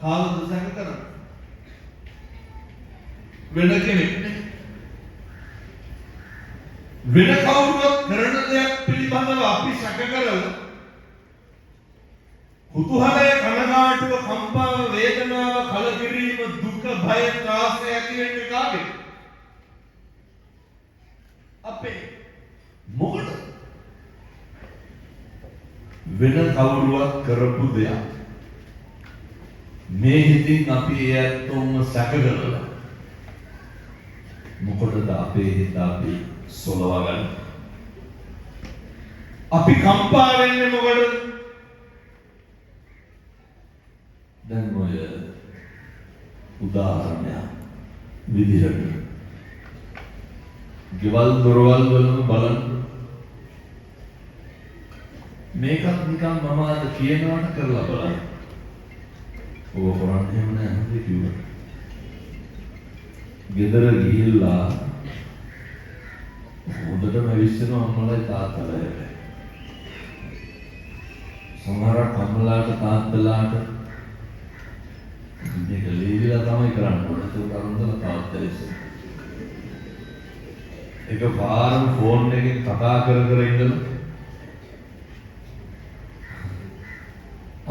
[SPEAKER 3] කාවද සැක කරන්නේ? වෙන කෙනෙක් නේ. වෙන කවුරුත් කරන දෙයක් පිළිබඳව අපි සැක කරලා කුතුහලය කනගාටුව කම්පාව වේදනාව කලකිරීම දුක භය ත්‍රාසය ඇති වෙන්නේ කාගෙද? අපේ. මොකද වෙන කවුරුවත් කරපු දෙයක් මේ හිතින් අපි ඇත්තොම සැක කරලා මොකටද අපේ හිත අපි සොලවා ගන්න? අපි කම්පා වෙන්නේ මොකටද? දැන් ඔය උදාහරණයක් විදිහට ගෙවල් දොරවල් වලම බලන්න. මේකත් නිකන් මම අද කියනවට කරලා බලන්න. ඔය කරන්නේ එහෙම නෑ නේද කිව්වා. ගෙදර ගිහිල්ලා හොඳටම විශ්සන අම්මලා තාත්තලා. සමහරක් අම්මලාට තාත්තලාට මේක ලීවිලා තමයි කරන්න ඕනේ. ඒක කරුණාකරලා තාත්තලෙස. එක පාරම ෆෝන් එකෙන් කතා කර ඉඳලා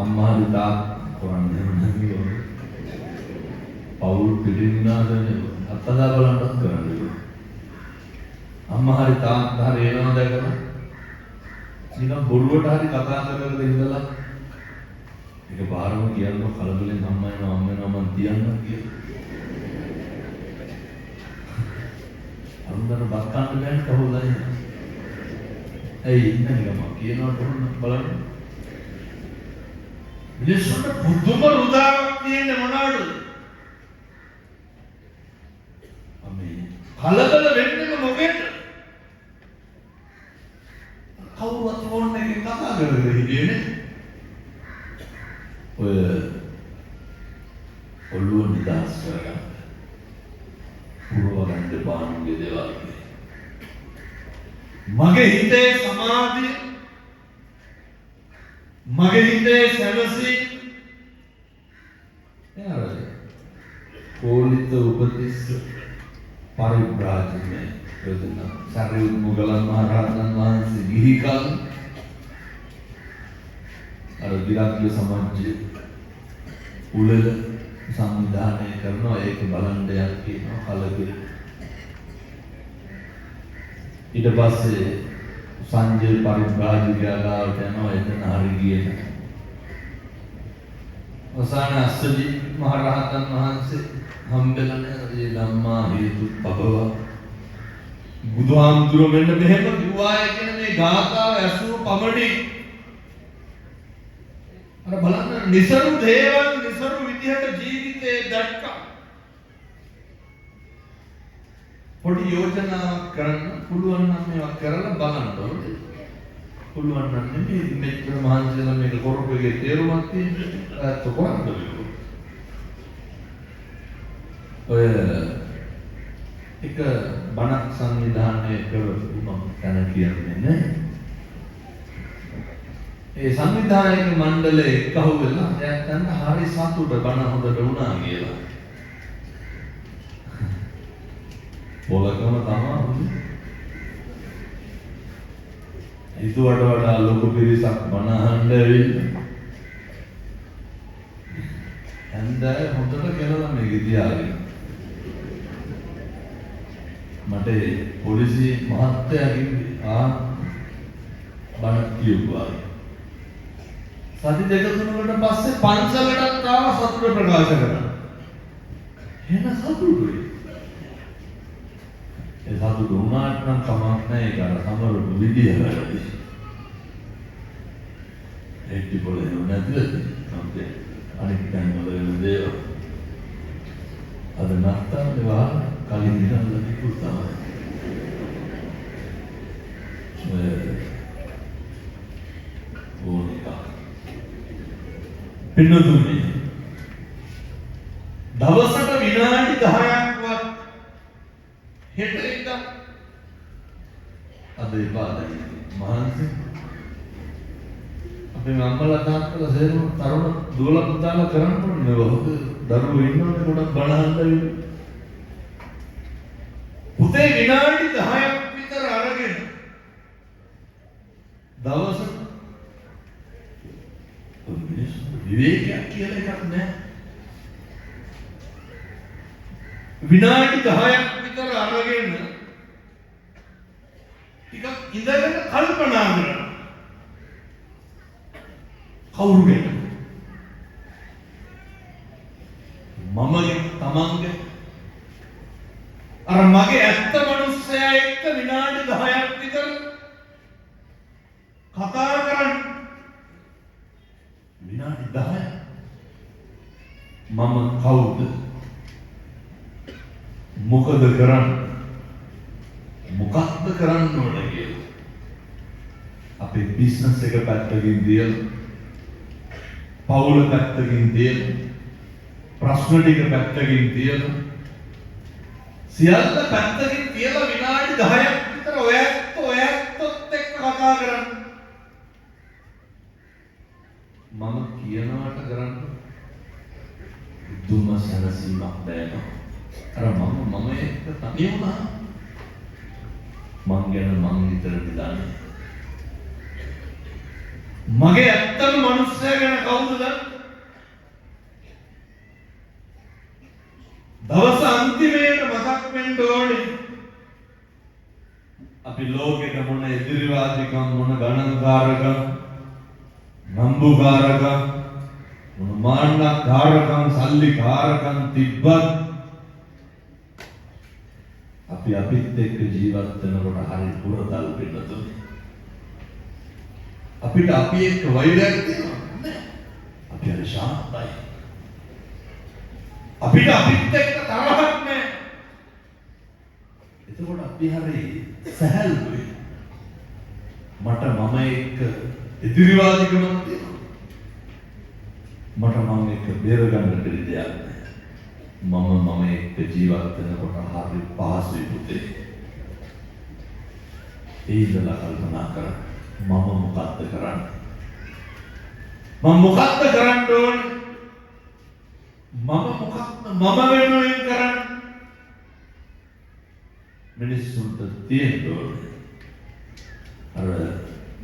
[SPEAKER 3] අම්මා හිතා කරන්නේ නැහැ. පවුල් පිළිගන්නාදනේ අත්දැක බලන්නත් කරන්නේ. අම්මා හරි තාත්තා හරි එනවා දැකලා නිකන් බොරුවට හරි කතා කරලා ඉඳලා ඒක බාරම කියනවා කලබලෙන් අම්මා එනවා මම තියන්නම් කියලා. අරුන්දර බත් කන්න බෑනේ කවුරුද? ඇයි ඉන්නේ නිකම්ම කියනකොට බලන්න. මිනිස්සුන්ට පුදුම රුදාවක් තියෙන්නේ මොනවද? කලබල වෙන්නේ මොකෙන්ද? කවුරුත් ෆෝන් එකෙන් කතා කරගෙන හිටියේ ඔය ඔළුව නිදහස් කරගන්න. පුරවගන්න බානුගේ දේවල්. මගේ හිතේ සමාධිය, මගේ හිතේ සැනසීම එයාර කෝලිත උපතිස්ස පරිබ්‍රාජනය යොදන සරියුත් මුගලන් මහ රහතන් වහන්සේ ගිහි කල අර විරාග්‍ය සමාජයේ උලෙල සංවිධානය කරනවා. ඒක බලන්න යක් කියනවා කලකිරි. ඊට පස්සේ සංජය පරිබ්‍රාජකයාට යනවා. එතන හරි ගියේ නැහැ. අවසාන අස්සජි මහ රහතන් වහන්සේ හම්බෙලා ඒ ධම්මා හේතු පබව බුදුහාමුදුරුවෝ මෙන්න මෙහෙම කිව්වාය කියන මේ ගාථාව ඇසූ පමණින් අර බලන්න નિසරු දේවල් નિසරු විදිහට ජීවිතේ දැක්කා. පොඩි යෝජනාවක් කරන්න පුළුවන් නම් මේවා කරලා බලන්න ඕනේ. පුළුවන් නම් නෙමෙයි මෙච්චර මහන්සියලා මේක කරපුවේ තේරුමක් තියෙන්නේ අත කොහොමද? ඔය එක බණක් සංවිධානය කරපු මම දැන කියන්නේ නැහැ. ඒ සංවිධායක මණ්ඩලය එක්කහුව වෙලා දැන් හරි සතුට බණ හොඳට වුණා කියලා. පොලකම තමයි. හිතුවට වඩා ලොකු පිරිසක් බණ අහන්න ඇවිල්ලා. හන්දෑ හොඳට කියලා මේක තියාගෙන. මට පොලිසි මහත්තයා කිව්වා බණ කියුවා. සති දෙක තුනකට පස්සේ පන්සලටත් ආව සතුට ප්‍රකාශ කරනවා. එහෙම සතුටුයි. ඒ සතුට උනාට නම් කමක් නැහැ. ඒක අර සමරු විදිය වැඩි. ඒටි පොලේ නැද්ද? අපේ අනිත් දැන් වල දේව. අද නැත්තම් ඒවා කලින් ඉඳන් පුතා. ඕනිකා. පින්නතුනි දවසට විනාඩි 10ක්වත් හෙට එක අද ඉපාදයි මහන්සි අපේ අම්මලා තාත්තලා සේරම තරුණ දුවල පුතාලා කරන්න ඕනේ බහුද දරුවෝ ඉන්නවනේ ගොඩක් බලහන්න පුතේ විනාඩි 10ක් විතර අරගෙන දවසට විවේකයක් කියලා එකක් නැහැ. විනාඩි 10ක් විතර අරගෙන ටිකක් ඉඳගෙන කල්පනා කරනවා. කවුරු ගැන? මමගේ තමන්ගේ අර මගේ ඇත්ත මනුස්සයා එක්ක විනාඩි 10ක් විතර කතා කරන්න. විනාඩි 10ක් මම කවුද? මොකද කරන්නේ? මොකක්ද කරන්න ඕනේ කියලා. අපේ බිස්නස් එක පැත්තකින් තියලා, පවුල පැත්තකින් තියලා, ප්‍රශ්න ටික පැත්තකින් තියලා, සියල්ල පැත්තකින් තියලා විනාඩි 10ක් විතර ඔයත් එක්ක කතා කරන්න. මම කියනවට කරන්න දුම සැනසීමක් දැනෙනවා. අර මම එක්ක තනි වුණා. මං ගැන මං විතර හිතන්නේ. මගේ ඇත්තම මනුස්සයා ගැන කවුද දන්නේ? දවස අන්තිමේට මතක් වෙන්න ඕනේ. අපි ලෝකෙට මොන එදිරිවාදිකම් මොන ගණන්කාරකම් නම්බුකාරකම් මොන මාන්නකාරකම් සල්ලිකාරකම් තිබ්බත් අපි අපිත් එක්ක ජීවත් වෙනකොට හරි පුරදල් වෙනතුනේ. අපිට අපි එක්ක වෛරයක් තියෙනවා නෑ. අපි හරි ශාන්තයි. අපිට අපිත් එක්ක තරහක් නෑ. එතකොට අපි හරි සැහැල්ලුයි. මට මම එක්ක එදිරිවාදිකමක් තියෙනවා. මට මම එක්ක බේරගන්න බැරි දෙයක් නෑ. මම එක්ක ජීවත් වෙනකොට හරි පහසුයි පුතේ. ඒ ඉඳලා කල්පනා කරන්න. මම මොකක්ද කරන්නේ? මම මොකක්ද කරන්න ඕනේ? මම වෙනුවෙන් කරන්නේ? මිනිස්සුන්ට තියෙන්න ඕනේ. අර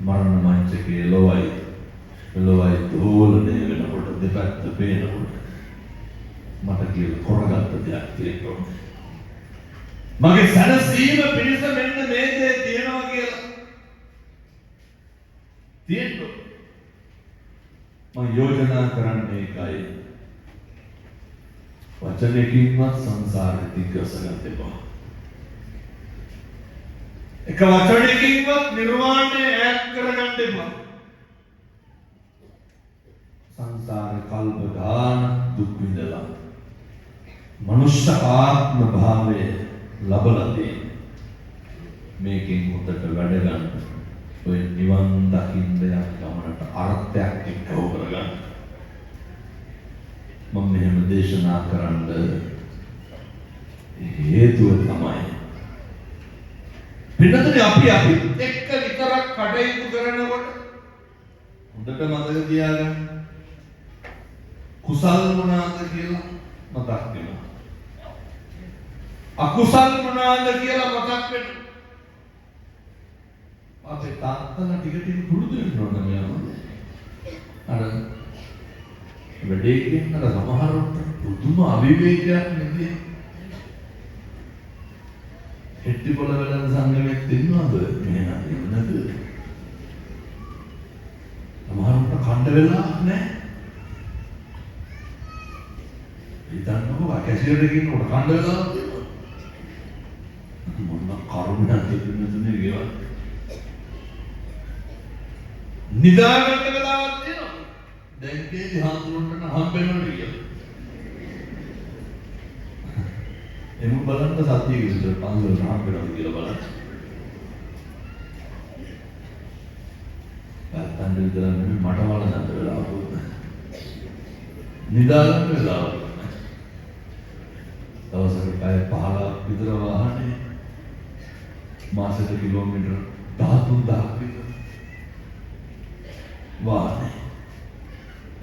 [SPEAKER 3] මරණ මංචකයේ ලොවයි දෝලණය වෙනකොට දෙපැත්ත පේනකොට මට කියලා කරගත්ත දෙයක් තියෙන්න ඕනේ. මගේ සැනසීම පිණිස මෙන්න මේ දේ තියෙනවා කියලා තියෙන්න ඕනේ. මම යෝජනා කරන්නේ ඒකයි. වචනයකින්වත් සංසාරේ දිග්ගස ගන්න එපා. එක වචනයකින්වත් නිර්වාණය ඈත් කරගන්න එපා. සංසාරේ කල්ප ගාන දුක් විඳලා මනුෂ්‍ය ආත්ම භාවය ලබලා තියෙන මේකෙන් හොඳට වැඩ ගන්න. ඔය නිවන් දකින්න යන ගමනට අර්ථයක් එක්කව කරගන්න. මම මෙහෙම දේශනා කරන්න හේතුව තමයි පින්නතුනේ අපි එක්ක විතරක් කටයුතු කරනකොට හොඳට මතක තියාගන්න. කුසල් මොනවාද කියලා මතක් වෙනවා. අකුසල් මොනවාද කියලා මතක් වෙනවා. අපේ තාත්තලා ටික පුරුදු වෙන්න ඕන මෙයාම. අර වැඩේකින් අර සමහරවට පුදුම අවිවේකයක් නෙදී. හෙට්ටි පොළ වෙලඳ සංගමයක් දෙන්නවද? මෙහෙම නේද? සමහරවට කණ්ඩ වෙලා නැහැ. ඉතින්කෝ කැසියරකින් උඩ කණ්ඩ වෙලා තියෙනවා. මොන කරුණක් තිබුණද කියලා. නිදාගන්න වෙලාවක් තියෙනවා. දැන් කේදී හඳුනන්න හම්බෙන්නේ කියලා. එමු බලන්න සත්‍ය විශ්ව පන්සල් හම්බෙනවා කියලා බලන්න. ගත්තන් විතරක් නෙමෙයි මට වලඳන්න වෙලාවක්. නිදාගන්න වෙලාවක්. දවසකට පැය 15ක් විතර වාහනේ මාසෙට කිලෝමීටර් 13000ක් විතර වාහනේ.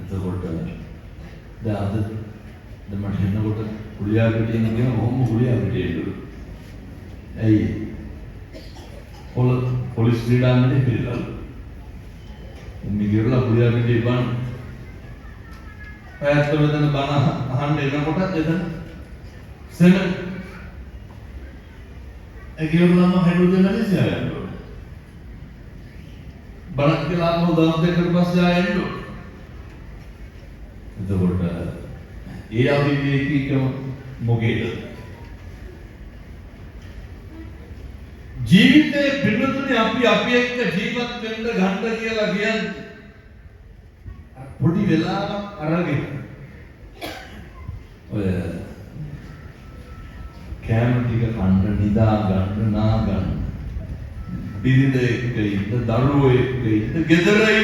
[SPEAKER 3] එතකොට දැන් අද මට එනකොට කුලියාපිටියෙන් කියන මොහොම කුලියාපිටියෙලු. ඇයි? පොලිස් ක්‍රීඩාංගණේ පිළිලලු. මිගිරලා කුලියාපිටියේ බණ. පැයත් වෙනදන බණ අහන්න එනකොට එතන සෙන ඒකේවලම හැදුවේ නැති සෑයලු. බණක් කියලා ආවම දවස් දෙකකට පස්සේ ආයෙන්නු. එතකොට ඒ අවිවේකීකම මොකේද? ජීවිතේ පින්නතුනේ අපි එක්ක ජීවත් වෙන්න ගන්න කියලා කියන්නේ පොඩි වෙලාවක් අරගෙන ඔය කැම ටික කන්න නිදා ගන්න නා ගන්න බිරිඳ එක්ක ඉන්න දරුවෝ එක්ක ඉන්න ගෙදරයි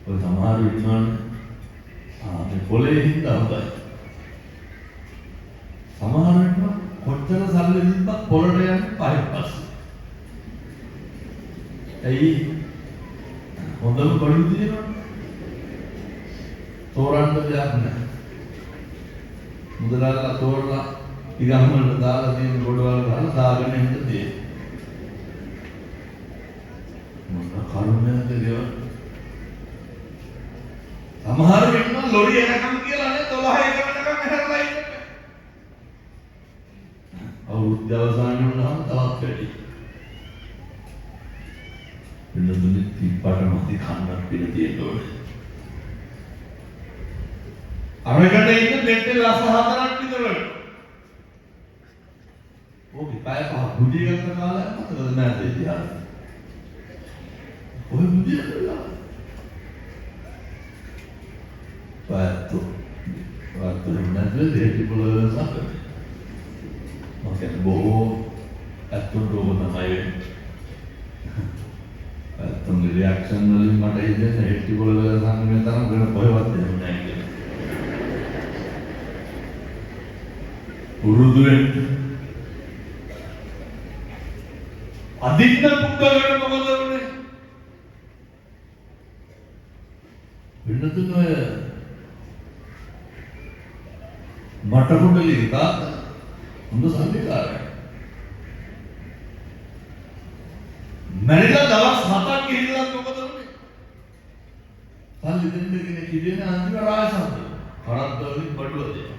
[SPEAKER 3] ඔය සමහර විඥාන මේ පොලේ හින්දා හොඳයි. සමහර විට කොච්චර සල්ලි තිබ්බත් පොලට යන්නේ පහේ පස්සේ. ඇයි? හොඳම බඩු තියෙනවා. තෝරන්න දෙයක් නැහැ. මුදලාලා තෝරලා ඉගම්මල දාලා තියෙන ගොඩවල් ගහලා දාගෙන ඉන්න තියෙන්නේ. මොන කරුණාවද කියලා. සමහර වෙන්න ලොරි එනකම් කියලා නේ 12 එක වෙනකම් හැරලා ඉන්නේ. අවුරුද්ද අවසන් වුණාම තවත් වැඩි. වෙනදුනි තිප්පට මැදි කන්නක් පිළ තියෙන්න ඕනේ. අරකට ඉන්න දෙන්නේ රස හතරක් විතර. ඕකේ පය පහ බුද්ධි ගන්න කාලයක් මතකද නැද්ද ඉතිහාසෙ? ඔය මුදිය කරලා. පාතු. පාතු නැද්ද දෙටි බල සාකච්ඡා. මම කියන්නේ බොහෝ අතුන් රෝග තමයි. අතුන්ගේ රියැක්ෂන් වලින් මට හිතෙන්නේ දෙටි බල සංගමේ තරම් වෙන කොහෙවත් එහෙම නැහැ කියලා. පුරුදු වෙන්න. අදින්න පුද්ගලයන් මොකද වෙන්නේ? වෙනතුන ඔය මට කුඩලි තා හොඳ සංවිධානයක්. මැරිලා දවස් 7ක් ගිහිල්ලා මොකද වෙන්නේ? සල්ලි දෙන්න කෙනෙක් ඉන්නේ අන්තිම රාජසන්ත. කරත් වලින් බඩුව දෙනවා.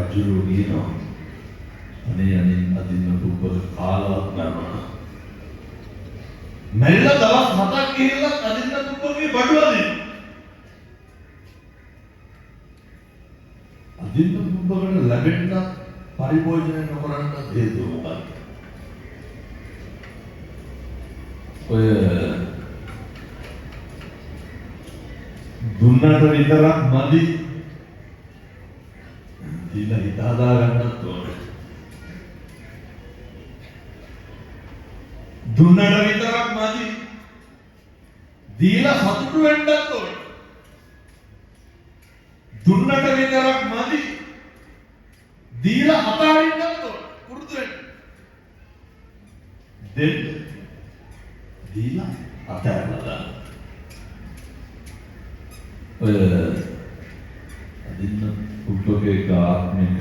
[SPEAKER 3] රජු කියනවා අනේ අදින්න පුබ්බල කාලවත් ගන්නවා. මැරිලා දවස් 7ක් ගිහිල්ලා අදින්න පුබ්බලගේ බඩුව දෙනවා. අදින්න පුබ්බලට ලැබෙන්න පරිභෝජනය නොකරන්න හේතුව මොකක්ද? ඔය දුන්නට විතරක් මදි දීලා හිත හදා ගන්නත් ඕනේ. දුන්නට විතරක් මදි දීලා සතුටු වෙන්නත් ඕනේ. දුන්නට විතරක් මදි දීලා අතාරින්නත් ඕනේ. පුරුදු වෙන්න. දෙන්න දීලා අතාරලා ඔය අදින්න පුබ්බගේ ආත්මික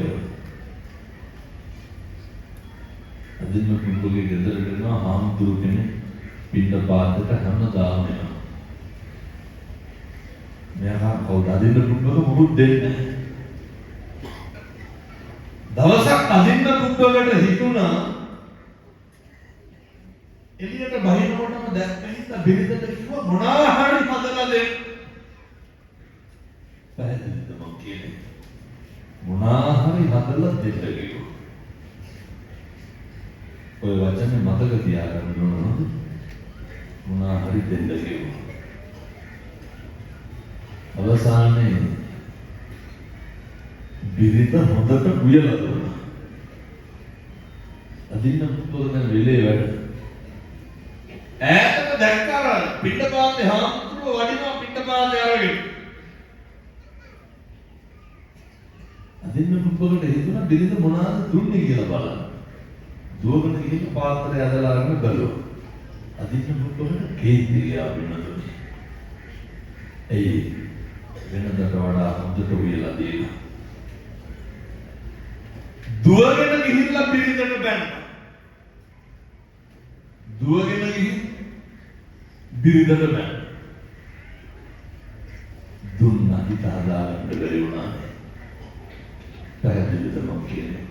[SPEAKER 3] අදින්න පුබ්බගේ ගෙදර යනවා හාමුදුරු කෙනෙක් පිටපාතට හැමදාම යනවා. මෙයා කවුද අදින්න පුබ්බක මොකුත් දෙන්නේ නැහැ. දවසක් අදින්න පුබ්බකට හිතුණා එළියට බහිනකොටම දැක්කහින්ද බිරිඳට කිව්වා මොනවා හරි හදලා දෙන්න. පැහැදිලිද මං කියන්නේ? මොනවා හරි හදලා දෙන්න කිව්වා. ඔය වචනේ මතක තියාගන්න ඕන නේද? මොනවා හරි දෙන්න කිව්වා. අවසානයේ බිරිඳ හොඳට කුයලා දුන්නා. අදින්න පුතෝ දැන් වෙලේ වැඩ. ඈතට දැක්කා පිටපාතේ හාමුදුරුවෝ වඩිනවා පිටපාතේ අරගෙන. අදින්න පුබ්බකට හිතුණා බිරිඳ මොනවාද දුන්නේ කියලා බලන්න. දුවගෙන ගිහින් පාත්‍රය ඇදලා අරගෙන බැලුවා. අදින්න පුබ්බකට කේන්ති ගියා වෙනදුනේ. ඒ වෙනදට වඩා හොඳට උයලා දීලා. දුවගෙන ගිහිල්ලා බිරිඳට බැන්නා. දුවගෙන ගිහින් බිරිඳට බැන්නා. දුන්නා හිත හදාගන්න බැරි වුණා. පැහැදිලිද මම කියන්නේ?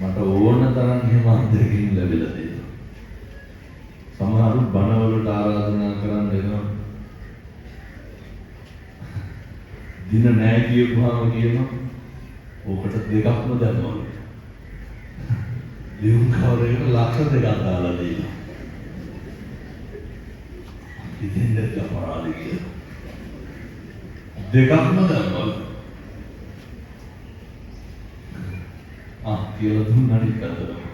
[SPEAKER 3] මට ඕන තරම් එහෙම අත්දැකීම් ලැබිලා තියෙනවා. සමහරු බණවලට ආරාධනා කරන් දෙනවා. දින නැහැ කියපුවාම කියනවා ඕකට දෙකක්ම දැම්මා. ලියුම් කවරේකට ලක්ෂ දෙකක් දාලා දෙනවා. ඉතින් දෙක අපරාධ කියලා. දෙකක්ම දැම්මා. කියලා දුන්නාට කරදරම.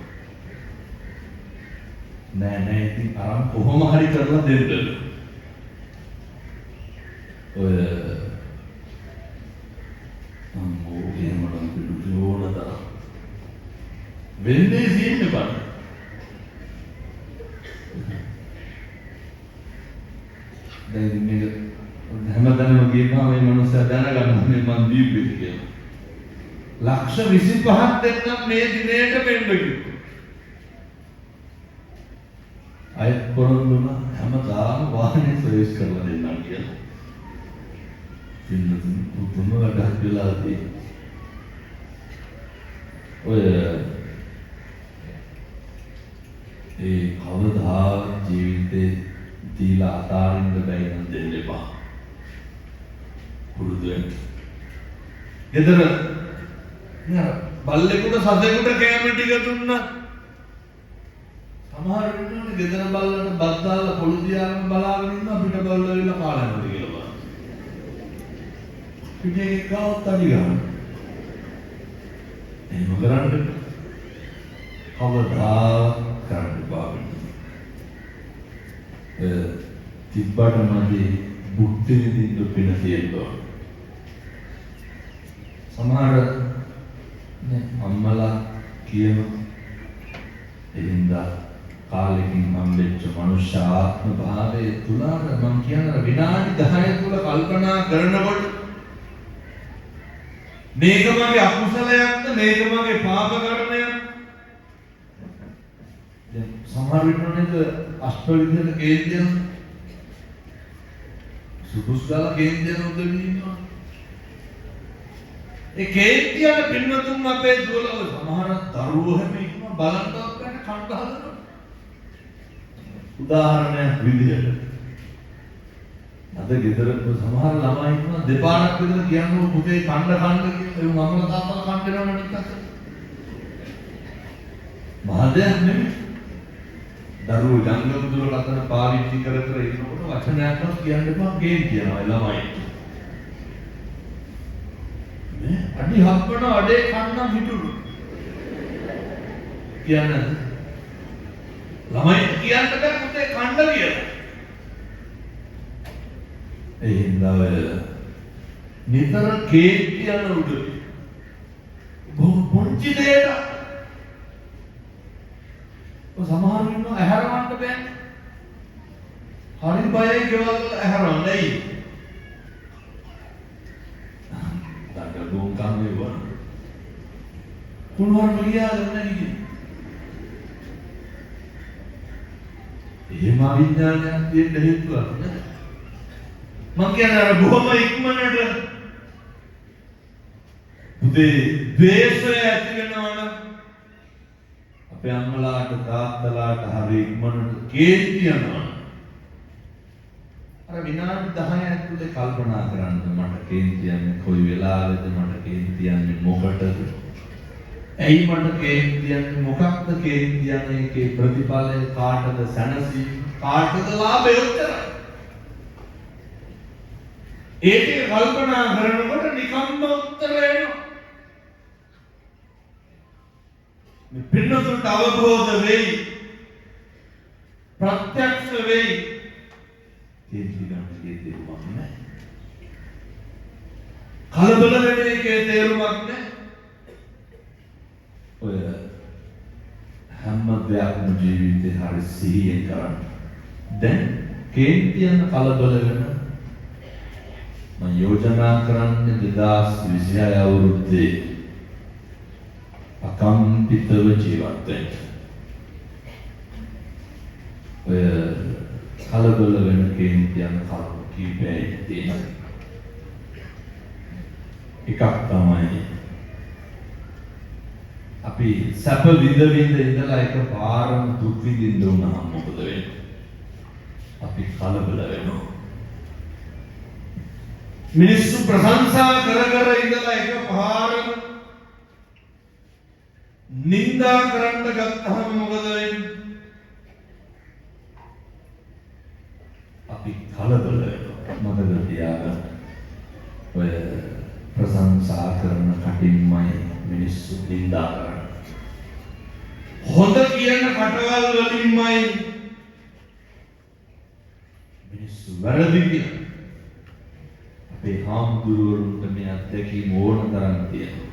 [SPEAKER 3] නෑ ඉතින් අරන් කොහොම හරි කරලා දෙන්න. ඔය අම්මෝ එහෙමනම් පිටුනෝනද වෙන්නේ සීන්නේ බං. දැන් මේක හැමදාම ගියපුවා මේ මනුස්සයා දැනගන්න මේ මන් දීපේ කියලා. ලක්ෂ 25ක් දෙන්නම් මේ දිනේට වෙන්න කිව්වා. අය පොරොන්දුන හැමදාම වාහනේ සර්විස් කරලා දෙන්නම් කියලා. පින්නතුන් පුදුම වැඩක් වෙලා තියෙනවා. ඔය ඒ කවදා ජීවිතේ දීලා අතාරින්න බැරි නම් දෙන්න එපා. පුරුදු වෙන්න. ගෙදර නෑ බල්ලෙකුට සතෙකුට කෑම ටික දුන්නා. සමහර වෙලාවට ගෙදර බල්ලන්ට බත් දාලා පොළු දිහාම බලාගෙන ඉන්න අපිට බල්ලෝ ඇවිල්ලා කාලා යනවා කියලා බලන්න. පිටේ කවුත් අඩි ගන්න. එහෙම කරන්නේ කවදාවත් කරන්න බෑ. තිබ්බට මදි බුද්ධ විදින්න පින තියෙනවා. සමහර අම්මලා කියන එදින්දා කාලෙකින් හම්බෙච්ච මනුෂ්‍ය ආත්ම භාවයේ තුල මම කියන විනාඩි 10 තුල කල්පනා කරනකොට මේක මගේ අකුසලයක්ද මේක මගේ පාප කර්මයක්ද දැන් සමහර විටනක අෂ්ටවිධියට කේන්ද්‍රයන් සුදුස්ගල කේන්ද්‍රයන් උදවිනවා ඒ කේන්ද්‍රයන් පින්නතුන් අපේ දුවලව සමහර දරුවෝ හැම එකම බලන්ටවත් ගන්න කණ්ඩ හදනවා උදාහරණයක් විදිහට අද ගෙදර සමහර ළමයි ඉන්නවා දෙපාරක් විතර කියනවා පුතේ කණ්ඩ කියලා ඒ මමලා තාත්තලා කණ්ඩ දෙනවනේ නිකන් මහදයක් නෙමෙයි දරුවෝ ජංගම දුර කතන පාවිච්චි කර කර ඉන්නකොට වචනයක්වත් කියන්න එපා ගේම් කියනවා ළමයි නේ අඩි හප්පන අඩේ කන්නම් හිටුරු කියන්නේ ළමයි කියන්න බෑ පුතේ කණ්ඩ කියලා ඒ හින්දා නිතර කේක් කියන උඩ පොන්චි දෙයට සමහර ඉන්නවා ඇහැරවන්න බෑ. හරි බයයි ගෙවල් වල ඇහැරවන්න ඇයි? ඩාක්ටර් දුම් කන්නේ වර. කුණුවර ගියාද නැගි. එහෙම විඥානයක් දෙන්න හේතුවක් නේද? මං කියන්නේ අර බොහොම ඉක්මනට පුතේ ද්වේෂය ඇති වෙනවා නම් අපේ අම්මලාට තාත්තලාට හරි ඉක්මනට කේන්ති යනවා. අර විනාඩි 10 ඇතුලේ කල්පනා කරන්න මට කේන්ති යන්නේ කොයි වෙලාවෙද මට කේන්ති යන්නේ මොකටද? ඇයි මට කේන්ති යන්නේ මොකක්ද කේන්ති යන්නේ ඒකේ ප්‍රතිඵලය කාටද සැනසීම කාටද ලාභය උත්තරයි. ඒකේ කල්පනා කරනකොට නිකම්ම උත්තර එනවා. මේ පින්නතුන්ට අවබෝධ වෙයි ප්‍රත්‍යක්ෂ වෙයි කේන්ති තේරුමක් නැහැ. කලබල වෙන එකේ තේරුමක් නැහැ. ඔය හැම දෙයක්ම ජීවිතේ හරි සිහියෙන් කරන්න. දැන් කේන්ති යන කලබල වෙන මම යෝජනා කරන්නේ 2026 අවුරුද්දේ අකම්පිතව ජීවත් වෙන්න. ඔය කලබල වෙන කේන්ති යන කරුණු කීපයක් තියෙනවා. එකක් තමයි අපි සැප විඳින්න ඉඳලා එකපාරම දුක් විඳින්න උනහම මොකද වෙන්නේ? අපි කලබල වෙනවා. මිනිස්සු ප්‍රශංසා කර කර ඉඳලා එකපාරම නින්දා කරන්න ගත්තහම මොකද වෙන්නේ? අපි කලබල වෙනවා. මතක තියාගන්න. ඔය ප්‍රශංසා කරන කටින්මයි මිනිස්සු නින්දා කරන්නේ. හොඳ කියන කටවල් වලින්මයි මිනිස්සු වැරදි කියන්නේ. අපේ හාමුදුරුවරුන්ට මේ අත්දැකීම් ඕන තරම් තියෙනවා.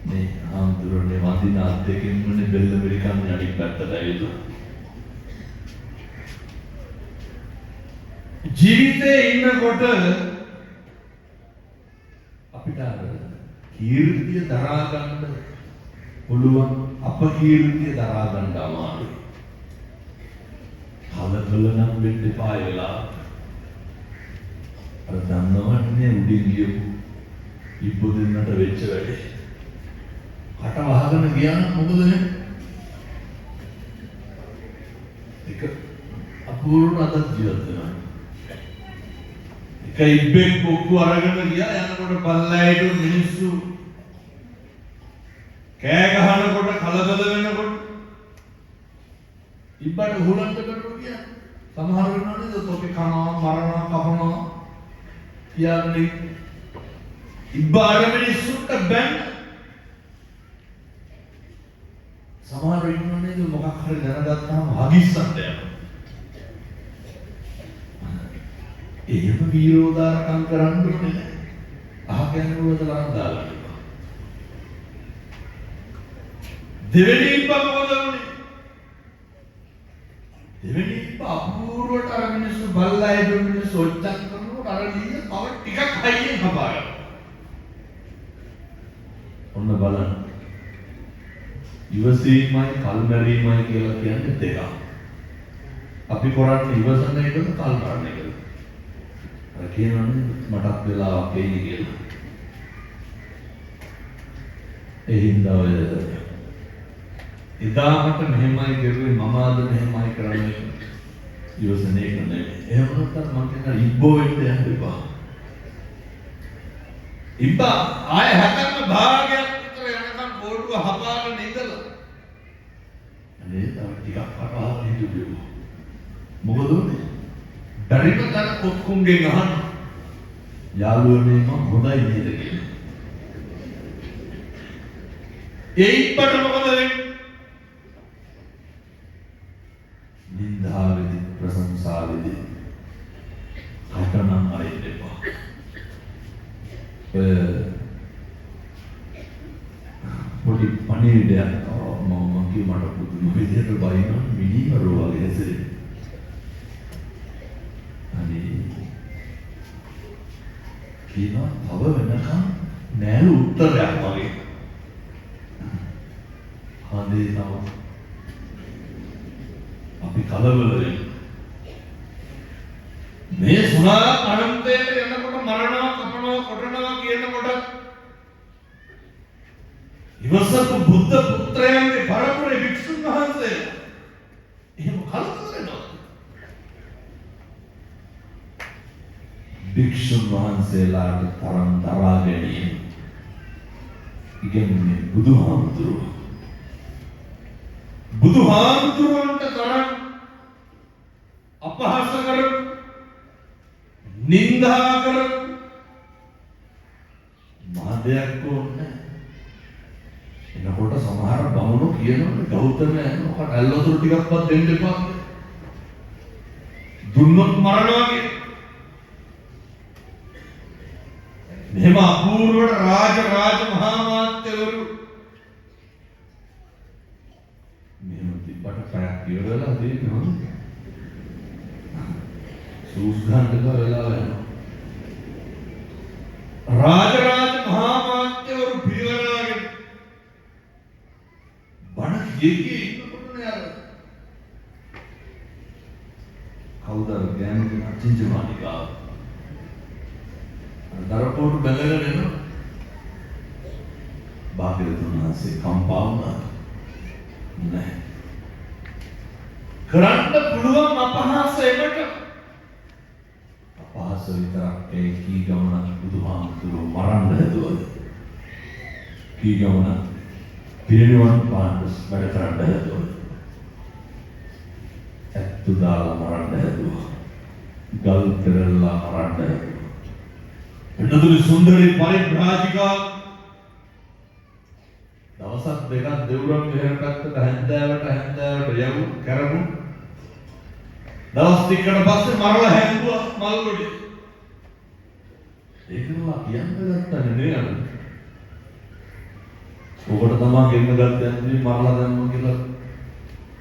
[SPEAKER 3] මේ හාමුදුරුවනේ වදින අත්දැකීම්නේ බෙල්ල මෙරිකන් අනිත් පැත්තට ඇවිල්ලා. ජීවිතේ ඉන්නකොට අපිට කීර්තිය දරා ගන්න පුළුවන් අපකීර්තිය දරා ගන්න අමාරුයි. කලබල නම් වෙන්න එපා වෙලා. අර දන්නවන්නේ උඩින් ගියපු ඉබ්බුදෙන්නට වෙච්ච වැඩේ. කට වහගෙන ගියා නම් මොකද වෙන්නේ? ඒක අපූර්ව අදත් ජීවත් වෙනවා. එක ඉබ්බෙක් පොක්කු අරගෙන ගියා යනකොට පල්ලෑයට මිනිස්සු කෑ ගහනකොට කලබල වෙනකොට ඉබ්බට හුලන්ට කරනවා කියන්නේ සමහර වෙනවනේ තොපි කනවා මරනවා කපනවා කියන්නේ ඉබ්බාට මිනිස්සුන්ට බැන්න සමහර වෙනවනේ මොකක් හරි දැනගත්තාම හදිස්සක් යනවා එහෙම විරෝධාරකම් කරන්න ඕනේ නැහැ අහගෙන උවදලා දාලා දෙවෙනි ඉබ්බා මොකද වුනේ දෙවෙනි ඉබ්බා අපූර්වට අර මිනිස්සු බල්ලා ඒ මිනිස්සු ඔච්චම් කරනකොට අර නීය තව ටිකක් හයියෙන් හපාගන්න ඔන්න බලන්න ඉවසීමයි කල්මැරීමයි කියලා කියන්නේ දෙකක් අපි කරන්නේ ඉවසන එකද කල් මරන එකද අර කියනවනේ මටත් වෙලාවක් එයි කියලා ඒ හින්දා ඔය එදාට මෙහෙමයි කරුවේ මම අද මෙහෙමයි කරන්නේ ඉවසන එක නෙමෙයි එහෙම නැත්නම් මම කියන ඉබ්බෝ වෙන්න යන්න එපා ඉබ්බා ආය හැතැම්ම භාගයක් විතර යනකම් කෝටුව හපාගෙන ඉඳලා අනේ තව ටිකක් කතාවක් හිතුවේ මොකද උනේ බැරිම තන කොක්කුන්ගෙන් අහන්න යාළුවනේ මම හොඳයි නේද කියලා ඒ ඉබ්බට මොකද වෙන්නේ නින්දාවේදී ප්‍රශංසාවේදී කටනම් අරින්න එපා පොඩි පණිවිඩයක් මම කිව්ව මට පුදුම විදිහට බයින මිනිමරෝ වගේ හැසිරෙන්නේ අනේ කියනවා තව වෙනකම් නෑලු උත්තරයක් වගේ හදේ තව අපි කලබල වෙන්නේ මේ සුණා අනන්තයට යනකොට මරණවා කපනවා කොටනවා කියනකොට ඉවසපු බුද්ධ පුත්‍රයන්ගේ පරපුරේ වික්ෂුන් වහන්සේ එහෙම කලබල වෙනවා වික්ෂුන් වහන්සේලාට තරම් දරා ගැනීම ඉගෙනන්නේ බුදුහාමුදුරුවන්ට තරම් අපහාස කර නින්දා කර මහදයක් ඕනේ එනකොට සමහර බමුණු කියනවනේ ගෞතමයන් මොකට ඇල්ලතුරු ටිකක්වත් දෙන්න එපා දුන්නොත් මරනවා කියන මෙහෙම අපූර්වට රාජ මහා මාත්‍යවරු මෙහෙම තිබ්බට පැයක් ඉවරලා දෙනවා සූස් ගන්න වෙලාව යනවා රාජ මහා මාත්‍යවරු පිරිවරාගෙන බණ කියේ ඉන්නකොටනේ අර කවුද ගෑනු කෙනා චින්චමානිකාව දරපෝටු බැලගෙන එනවා භාග්‍යවතුන් වහන්සේ කම්පා වුණා නැහැ කරන්න පුළුවන් අපහාසයකට අපහාස විතරක් ඒ කී ගමන බුදුහාමුදුරුවෝ මරන්න හැදුවද කී ගමන පිරිනිවන් පාන්න වැඩ කරන්න හැදුවද ඇත්තු දාලා මරන්න හැදුවා ගල් පෙරල්ලා මරන්න හැදුවා එන්නතුනි සුන්දරි පරිබ්‍රාජිකා දවසක් දෙකක් දෙවුරම් මෙහෙර පැත්තට හැන්දෑවට යවු කරමු දවස් ටිකකට පස්සේ මරලා හැංගුවා මල් ගොඩේ ඒකනවා කියන්නේ නැත්තනේ නේද ඔබට තමයි ගෙන්න ගත්තන්නේ මරලා දැම්ම කියලා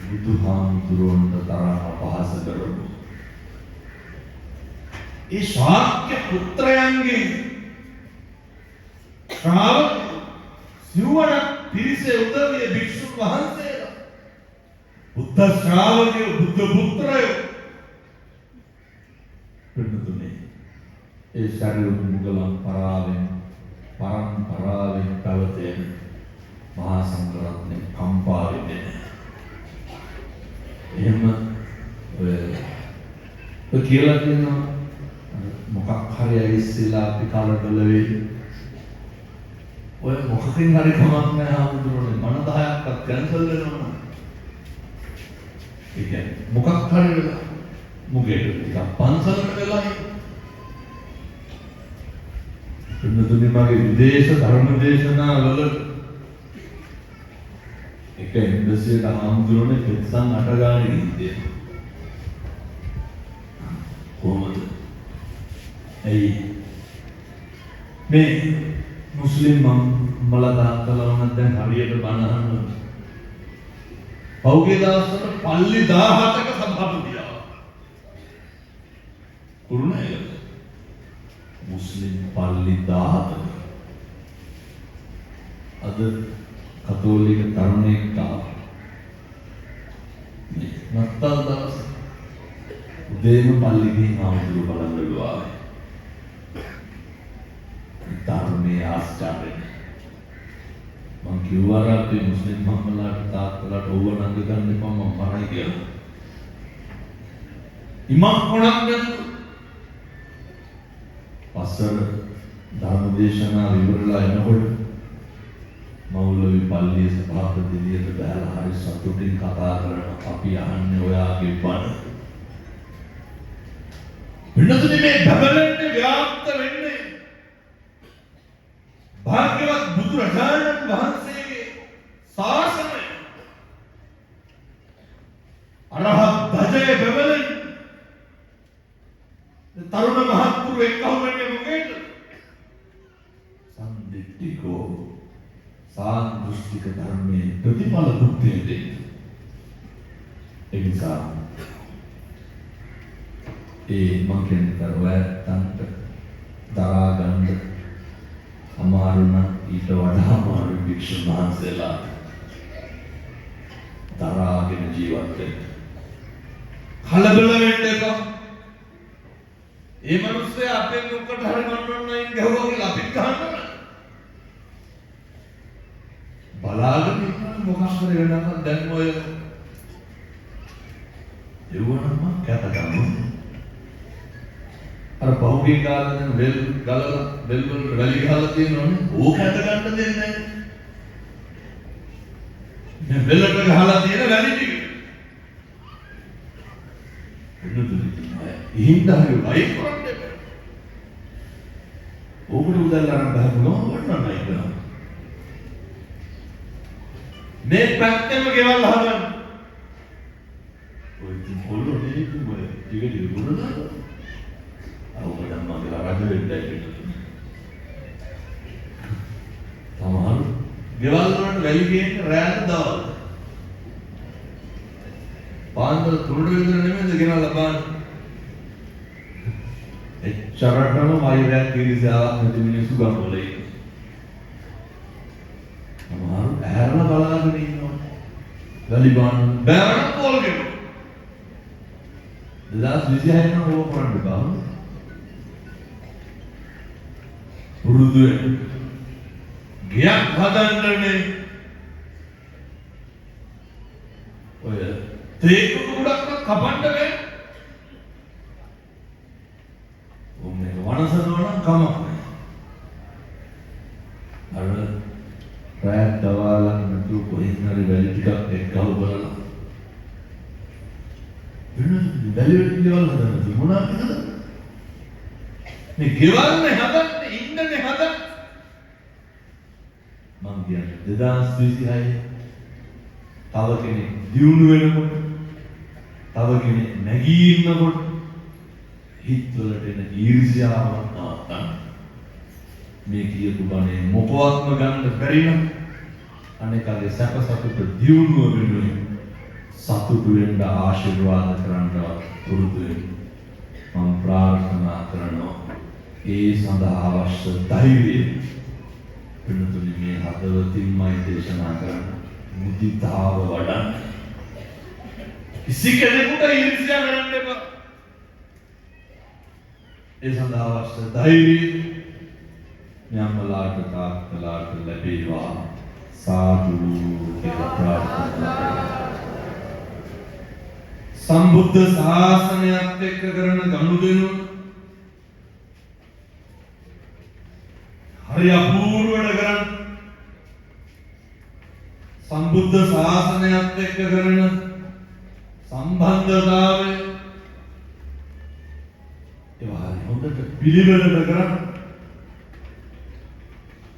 [SPEAKER 3] බුදුහාමුදුරුවන්ට තරම් අපහාස කරමු ඒ ශාක්‍ය පුත්‍රයන්ගේ ශ්‍රාවක සිවණ පිරිසේ උදවිය භික්ෂුන් වහන්සේලා බුද්ධ ශ්‍රාවකයෝ බුද්ධ පුත්‍රයෝ පිළිතුනේ ඒ ශරීර මුගලන් පරම්පරාවෙන් පැවතෙන මහා සංඝරත්නයේ කම්පා වෙන්නේ එහෙම ඔය කියලා කියනවා මොකක් හරි ඇවිස්සලා අපි කලබල වෙයි ඔය මොකකින් හරි කමක් නැහැ ආමුදුරනේ මන 10ක්වත් කැන්සල් වෙනවා ඒ කියන්නේ මොකක් හරි වෙලා මුගේට ටිකක් පන්සලකට වෙලා ඉන්නතුනි මගේ විදේශ ධර්ම දේශනා වල එක එම්බසියට ආම්දුරනේ පෙත්සම් 8 ගානේ ඉන්නේ කොහොමද ඇයි මේ මුස්ලිම් මම්මලා තාත්තලා වුණත් දැන් හරියට බණ අහන්න පෞගේ දවස්වල පල්ලි 17ක සභාපතියා කුරුණෑගල මුස්ලිම් පල්ලි 17ක අද කතෝලික තරුණයෙක් ආවා නත්තල් දවස් උදේම පල්ලි ගිහින් ආමුදුර බලන්න ගියා තරුණේ ආස්චාරයෙන් මං කිව්වා රාත්‍රී මුස්ලිම් මම්මලාට තාත්තලාට ඕව නංග ගන්න එපා මම මරයි කියලා ඉමම් කොණක් පස්සර ධර්ම දේශනා ඉවරලා එනකොට මෞලවි පල්ලිය සභාපතිනියට බැලලා හරි සතුටින් කතා කරන අපි අහන්නේ ඔයාගේ බණ වෙනතුනේ මේ බබලන්නේ ව්‍යාප්ත වෙන්නේ භාග්‍යවත් බුදුරජාණන් වහන්සේගේ ශාසනය අරහත් ධජය බබලන්නේ තරුණ මහත්තුරු එක්කහු වෙන්නේ මොකේද සම්දිට්ඨිකෝ සාන්දෘෂ්ටික ධර්මයේ ප්‍රතිඵල දුක්ඛයේ ඒ නිසා ඒ මං කියන්නේ ඔයයන්ට දරා ගන්න අමාරු නම් ඊට වඩා අමාරු භික්ෂුන් වහන්සේලා දරාගෙන ජීවත් වෙන්න කලබල වෙන්න එපා ඒ මිනිස්සේ අපේ නුකට හරි ගන්නවන්නයින් ගහුවා කියලා අපිත් ගන්නවා බලාගෙන ඉන්න මොකක් හරි වෙනකන් දැන් ඔය එවුවනම කැත ගන්නවා අර පහුගිය කාලේ දැන් වෙල් ගලලා වෙල් වල වැලි ගහලා තියෙනවනේ ඕක කැත ගන්න දෙන්නේ නැහැ මේ වෙලට ගහලා තියෙන වැලි ටික ඉහින්දා වයි කරන්නේ ඕකට උදැල්ලා නම් බහමුණා වන්න නයි කරා මේ පැත්තෙම ගෙවල් හදන්න ඔය ඉතින් පොළොව නේ කිව්වේ ටික ටික දුරනවා අවුවදම් මගේ රජ වෙන්නයි කියන්නේ සමහර ගෙවල් වලට වැලි ගේන්න රැඳ දවල් පාන්දර 3 විතර නෙමෙයිද ගෙනල්ලා බලන්න එච්චරටම වෛරයක් කිරිසාවක් නැති මිනිස්සු ගම්වල ඉන්නේ සමහර ඇහැරලා බලාගෙන ඉන්නවා වැලි බාන්න බෑරක් පොල් ගෙනු 2026 නම් ඕක කරන්න බෑ පුරුදු වෙන්න ගියක් හදන්නනේ ඔය තේක කුඩක් කපන්න බෑ ඔන්නේ වනසනවා නම් කමක් නෑ අර රැත් දවාලක් නතු කොහෙන් හරි වැලි ටිකක් එක්කව බලලා වැලි ගෙවල් හදන්න මොනවද මේ ගෙවල්නේ හදන්නේ ඉන්නනේ හදන්නේ මං කියන්නේ 2026 තව කෙනෙක් දියුණු වෙනකොට තව කෙනෙක් නැගී ඉන්නකොට හිතවලට එන ඊර්ෂ්‍යාවක් නැත්තම් මේ කියපු බණේ මොකවත්ම ගන්න බැරි නම් අනේකගේ සැප සතුට දියුණුව වෙනුවෙන් සතුටු වෙන්න ආශිර්වාද කරන්නවත් පුරුදු වෙන්න මම ප්‍රාර්ථනා කරනවා ඒ සඳහා අවශ්‍ය ධෛර්යය වෙනතුනි මේ හදවතින්මයි දේශනා කරන්න මුදිතාව වඩන්න කිසි කෙනෙකුට ඊර්ෂ්‍යා කරන්න එපා ඒ සඳහා අවශ්‍ය ධෛර්යය යම්මලාට තාත්තලාට ලැබේවා සාදු කියලා ප්‍රාර්ථනා කරනවා සම්බුද්ධ ශාසනයත් එක්ක කරන ගනුදෙනු හරි අපූර්වට කරන්න සම්බුද්ධ ශාසනයත් එක්ක කරන සම්බන්ධතාවය ඒවා හරි හොඳට පිළිවෙලට කරන්න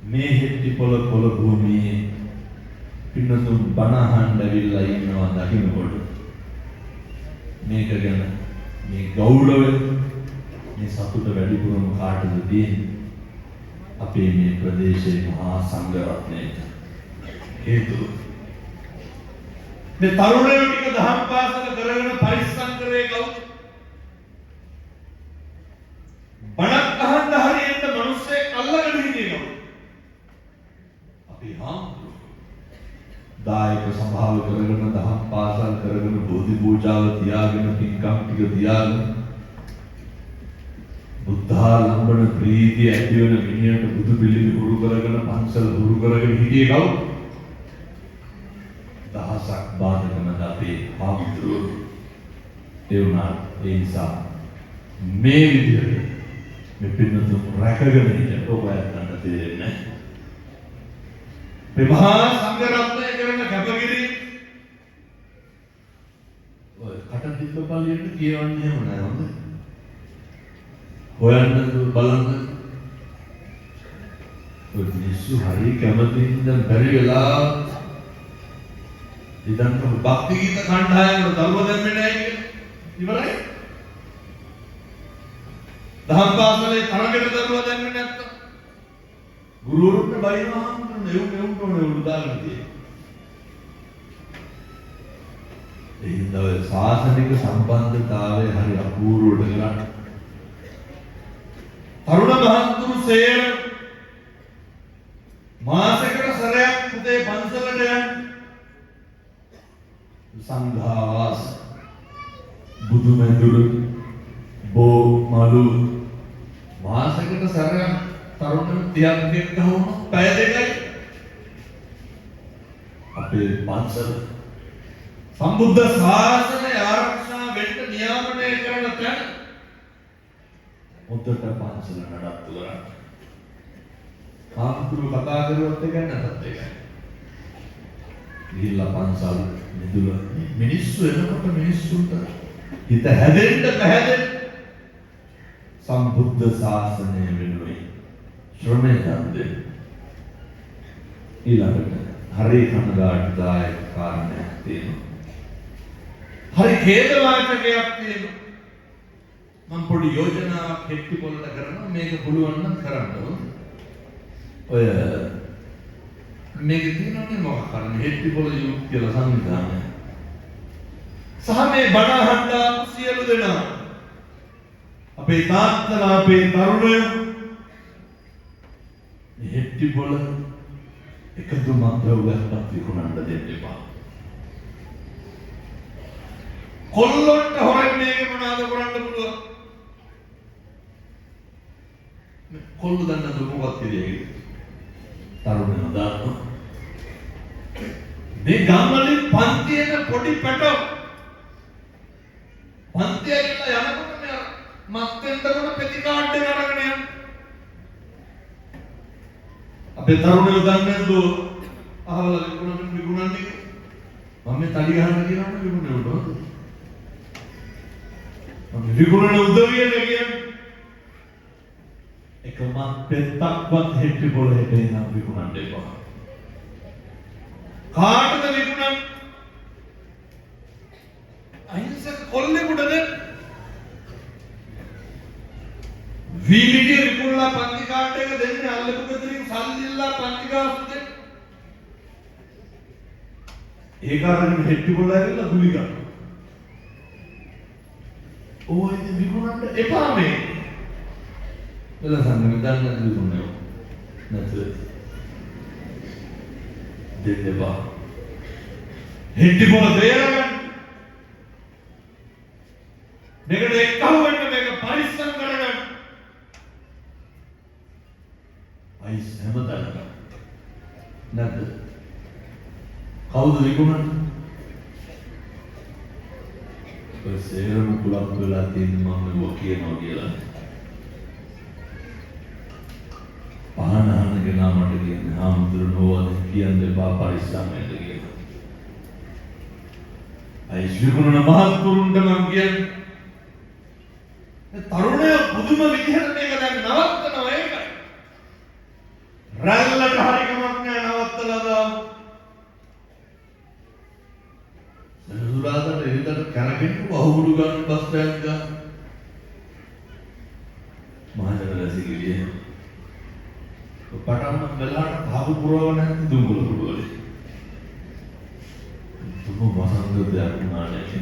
[SPEAKER 3] මේ හෙට්ටිපොළ පොළ භූමියේ පින්නතුන් බණ අහන්න ඇවිල්ලා ඉන්නවා දකින්නකොට මේක ගැන මේ ගෞරවය මේ සතුට වැඩිපුරම කාටද දෙන්නේ අපේ මේ ප්‍රදේශයේ මහා සංඝ රත්නයට හේතුව මේ තරුණයෝ ටික දහම් පාසල කරගෙන පරිස්සම් කරේ කවුද? බණක් අහන්න හරියට මිනිස්සෙක් අල්ලගෙන හිටියේ කවුද? අපි හාමුදුරුවෝ. දායක සභාව කරගෙන දහම් පාසල් කරගෙන බෝධි පූජාව තියාගෙන පින්කම් ටික තියාගෙන බුද්ධාලම්බන ප්‍රීතිය ඇති වෙන මිනිහට බුදු පිළිමි හුරු කරගෙන පන්සල් හුරු කරගෙන හිටියේ කවුද? දහසක් බාධකම අපේ හාමුදුරුවෝ. ඒ වුණා ඒ නිසා මේ විදිහට මේ පින්නතුන් රැකගෙන ඉන්න ඔබයන්ට තේරෙන්නේ මේ මහා සංඝ රත්නය කරන කැපකිරීම ඔය කටදිත්ත පල්ලියට කියවන්නේ එහෙම නෑ හොඳ හොයන්න බලන්න ඔය මිනිස්සු හරි කැමතිින්ද බැරි වෙලා ඉතින් භක්ති ගීත කණ්ඩායමකට දරුව දෙන්නේ නැහැ කියලා ඉවරයි. දහම් පාසලේ තරඟට දරුව දෙන්නේ නැත්තම් ගුරුවරුන්ට බයිනවා නෙවුම් දාගෙන තියෙන්නේ. ඒ හින්දා සාසනික සම්බන්ධතාවය හරි අපූර්වවට ගන්න. තරුණ මහත්තුරු සේර මාසෙකට සැරයක් පුතේ පන්සලට යන්න සංඝාවාස බුදුමැදුරු බෝ මලු මාසයකට සැරයක් තරුණ 30ක් ගහම පැය දෙකයි අපේ පන්සල සම්බුද්ධ ශාසනය ආරක්ෂා වෙන්න නියාමනය කරන තැන මුද්දට පන්සල නඩත්තු කරා කාමතුරු කතා කරුවත් එකයි නැත්නම් එකයි ගිහිල්ලා පන්සල් මිදුල මිනිස්සු එනකොට මිනිස්සුන්ට හිත හැදෙන්න පැහැදෙන්න සම්බුද්ධ ශාසනය වෙනුවෙන් ශ්‍රමය දන්නේ ඊළඟට හරි කනගාටුදායක කාරණයක් තියෙනවා හරි ඛේදවාචකයක් තියෙනවා මම පොඩි යෝජනාවක් හෙට්ටිපොළට කරනවා මේක පුළුවන් නම් කරන්න ඔය මේක තියෙනවනේ මොකක් කරන්නේ හෙට්ටිපොළ යුත් කියලා සංවිධානය සහ මේ බණ අහන්න සියලු දෙනා අපේ තාත්තලා අපේ තරුණයෝ මේ හෙට්ටිපොළ එකතු මන්ත්‍රවලට විකුණන්න දෙන්න එපා කොල්ලොන්ට හොරෙන් මේක මොනවාද කරන්න පුළුවන් කොල්ලෝ දන්නද මොකක්ද කියන්නේ තරුණයෝ දාන්න මේ ගම්වලින් පන්තියේ පොඩි පැටව පන්තිය කියලා යනකොට මෙයා මත්ෙන්දරන පෙති කාඩ් එක අරගෙන යන අපේ තරුණයෝ දන්නේ නැද්ද අහවල විකුණන්නේ මම මේ තලි ගහන්න කියනවා විකුණන්නේ උඩ මම විකුණන උදවියද කියන්නේ එකම පෙත්තක්වත් හෙට්ටිපොළ හෙටේ නම් විකුණන්න එපා කාටද විකුණන්නේ අහිංසක කොල්ලෙකුටද වීලිගේ විකුණලා පන්ති කාඩ් එක දෙන්නේ අල්ලපු ගෙදරින් සල්ලිලා පන්ති ගාස්තු දෙන්න ඒක අරගෙන හෙට්ටිපොළ ඇවිල්ලා ගුලි ගන්න ඕයි විකුණන්න එපා මේ එලසන්න දන්න විකුණනවා නැත්නම් දෙන්න එපා හෙට්ටිපොළ බේරගන්න මේකට එක්කව වෙන්න මේක පරිස්සම් කරගන්න අයිස් හැමතැනම නැද්ද කවුද විකුණන්නේ ඔය සේරම කුලක් වෙලා තියෙන මම මේක කියනවා කියලා පහන අහන කෙනා මට කියන්නේ හාමුදුරුවෝ කියන්න එපා පරිස්සම් වෙන්න කියලා අයිස් විකුණන මහත්තුරුන්ට මම කියන්නේ තරුණය පුදුම විදිහට මේක දැන් නවත්තනවා ඒකයි. රැල්ලට හරි කමක් නෑ නවත්තලා දාමු. සෙනසුරාදාට එළියට කරගෙන වහුරු ගන්න බස් එකක් ගන්න. මහජනරසිකලිය. පටන් ගලහට කාබු පුරව නැති දුම්බල පුරවලේ. තුම වසන්ත දෙයක් වුණා නෑ.